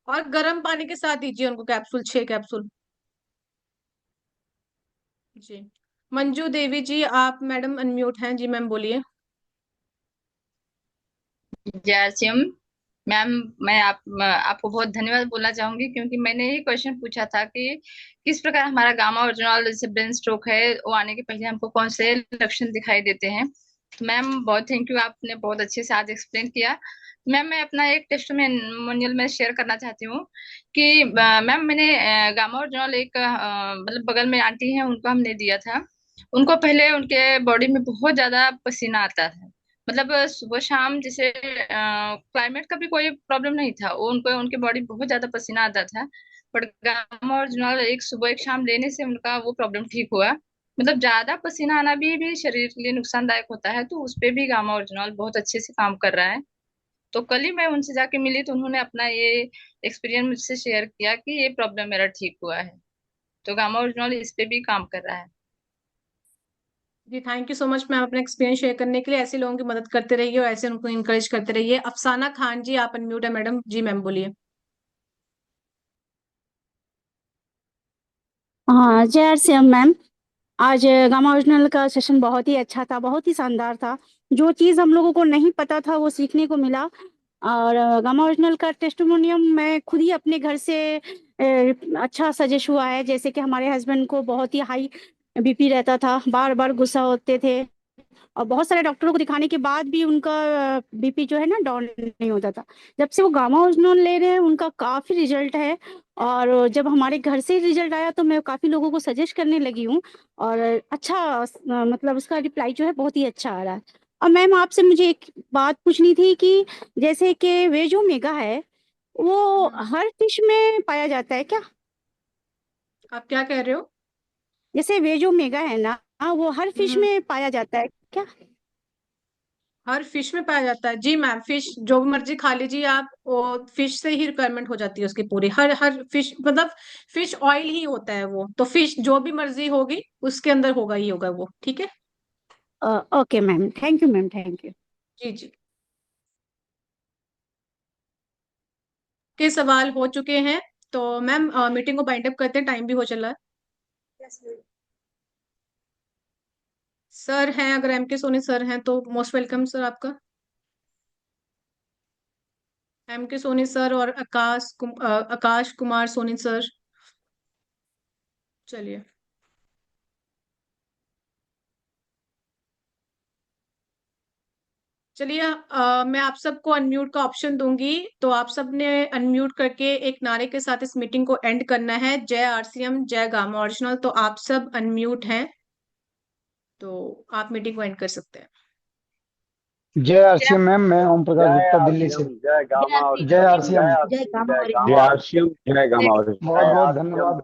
और गर्म पानी के साथ दीजिए उनको कैप्सूल, 6 कैप्सूल। जी, मंजू देवी जी आप मैडम अनम्यूट हैं। जी मैम बोलिए। जयसिम मैम, मैं आपको बहुत धन्यवाद बोलना चाहूंगी, क्योंकि मैंने ये क्वेश्चन पूछा था कि किस प्रकार हमारा गामा ओरिजिनल जैसे ब्रेन स्ट्रोक है वो आने के पहले हमको कौन से लक्षण दिखाई देते हैं। तो मैम बहुत थैंक यू, आपने बहुत अच्छे से आज एक्सप्लेन किया। मैम मैं अपना एक टेस्टिमोनियल में शेयर करना चाहती हूँ कि मैम मैंने गामा ओरिजिनल एक मतलब बगल में आंटी हैं उनको हमने दिया था। उनको पहले उनके बॉडी में बहुत ज्यादा पसीना आता था, मतलब सुबह शाम जैसे क्लाइमेट का भी कोई प्रॉब्लम नहीं था, वो उनको उनके बॉडी बहुत ज्यादा पसीना आता था। बट गामा ओरिजिनल एक सुबह एक शाम लेने से उनका वो प्रॉब्लम ठीक हुआ। मतलब ज्यादा पसीना आना भी शरीर के लिए नुकसानदायक होता है, तो उस पे भी गामा ओरिजिनल बहुत अच्छे से काम कर रहा है। तो कल ही मैं उनसे जाके मिली तो उन्होंने अपना ये एक्सपीरियंस मुझसे शेयर किया कि ये प्रॉब्लम मेरा ठीक हुआ है। तो गामा ओरिजिनल इस पे भी काम कर रहा है। जी thank you so much ma'am अपना एक्सपीरियंस शेयर करने के लिए। ऐसे लोगों की मदद करते रहिए और ऐसे उनको इंकरेज करते रहिए। अफसाना खान जी आप अनम्यूट है मैडम। जी मैम बोलिए। हाँ जय श्याम मैम। आज गामा ओरिजिनल का सेशन बहुत ही अच्छा था, बहुत ही शानदार था। जो चीज़ हम लोगों को नहीं पता था वो सीखने को मिला। और गामा ओरिजिनल का टेस्टिमोनियम मैं खुद ही अपने घर से अच्छा सजेस्ट हुआ है। जैसे कि हमारे हस्बैंड को बहुत ही हाई बीपी रहता था, बार बार गुस्सा होते थे, और बहुत सारे डॉक्टरों को दिखाने के बाद भी उनका बीपी जो है ना डाउन नहीं होता था। जब से वो गामा ओरिजिनल ले रहे हैं उनका काफ़ी रिजल्ट है। और जब हमारे घर से रिजल्ट आया तो मैं काफ़ी लोगों को सजेस्ट करने लगी हूँ, और अच्छा मतलब उसका रिप्लाई जो है बहुत ही अच्छा आ रहा है। और मैम आपसे मुझे एक बात पूछनी थी कि जैसे कि वेज ओमेगा है वो हर फिश में पाया जाता है क्या? आप क्या कह रहे हो? जैसे वेज ओमेगा है ना, वो हर फिश में पाया जाता है क्या? हर फिश में पाया जाता है जी मैम। फिश जो भी मर्जी खा लीजिए आप, वो फिश से ही रिक्वायरमेंट हो जाती है उसकी पूरी। हर हर फिश मतलब फिश ऑयल ही होता है वो, तो फिश जो भी मर्जी होगी उसके अंदर होगा ही होगा वो। ठीक है। Okay ma'am, thank you ma'am, thank you. जी जी। के सवाल हो चुके हैं तो मैम मीटिंग को बाइंड अप करते हैं, टाइम भी हो चला है। सर हैं, अगर एम के सोनी सर हैं तो मोस्ट वेलकम सर आपका। एम के सोनी सर और आकाश कुमार सोनी सर। चलिए। चलिए मैं आप सबको अनम्यूट का ऑप्शन दूंगी, तो आप सब ने अनम्यूट करके एक नारे के साथ इस मीटिंग को एंड करना है। जय आरसीएम, जय गामा ओरिजिनल। तो आप सब अनम्यूट हैं तो आप मीटिंग को एंड कर सकते हैं। जय आरसीएम मैम, मैं ओम प्रकाश जय गुप्ता दिल्ली से। आरसीएम, जय गामा जय ओरिजिनल, आरसीएम। जय आरसीएम, जय गामा ओरिजिनल। बहुत बहुत धन्यवाद।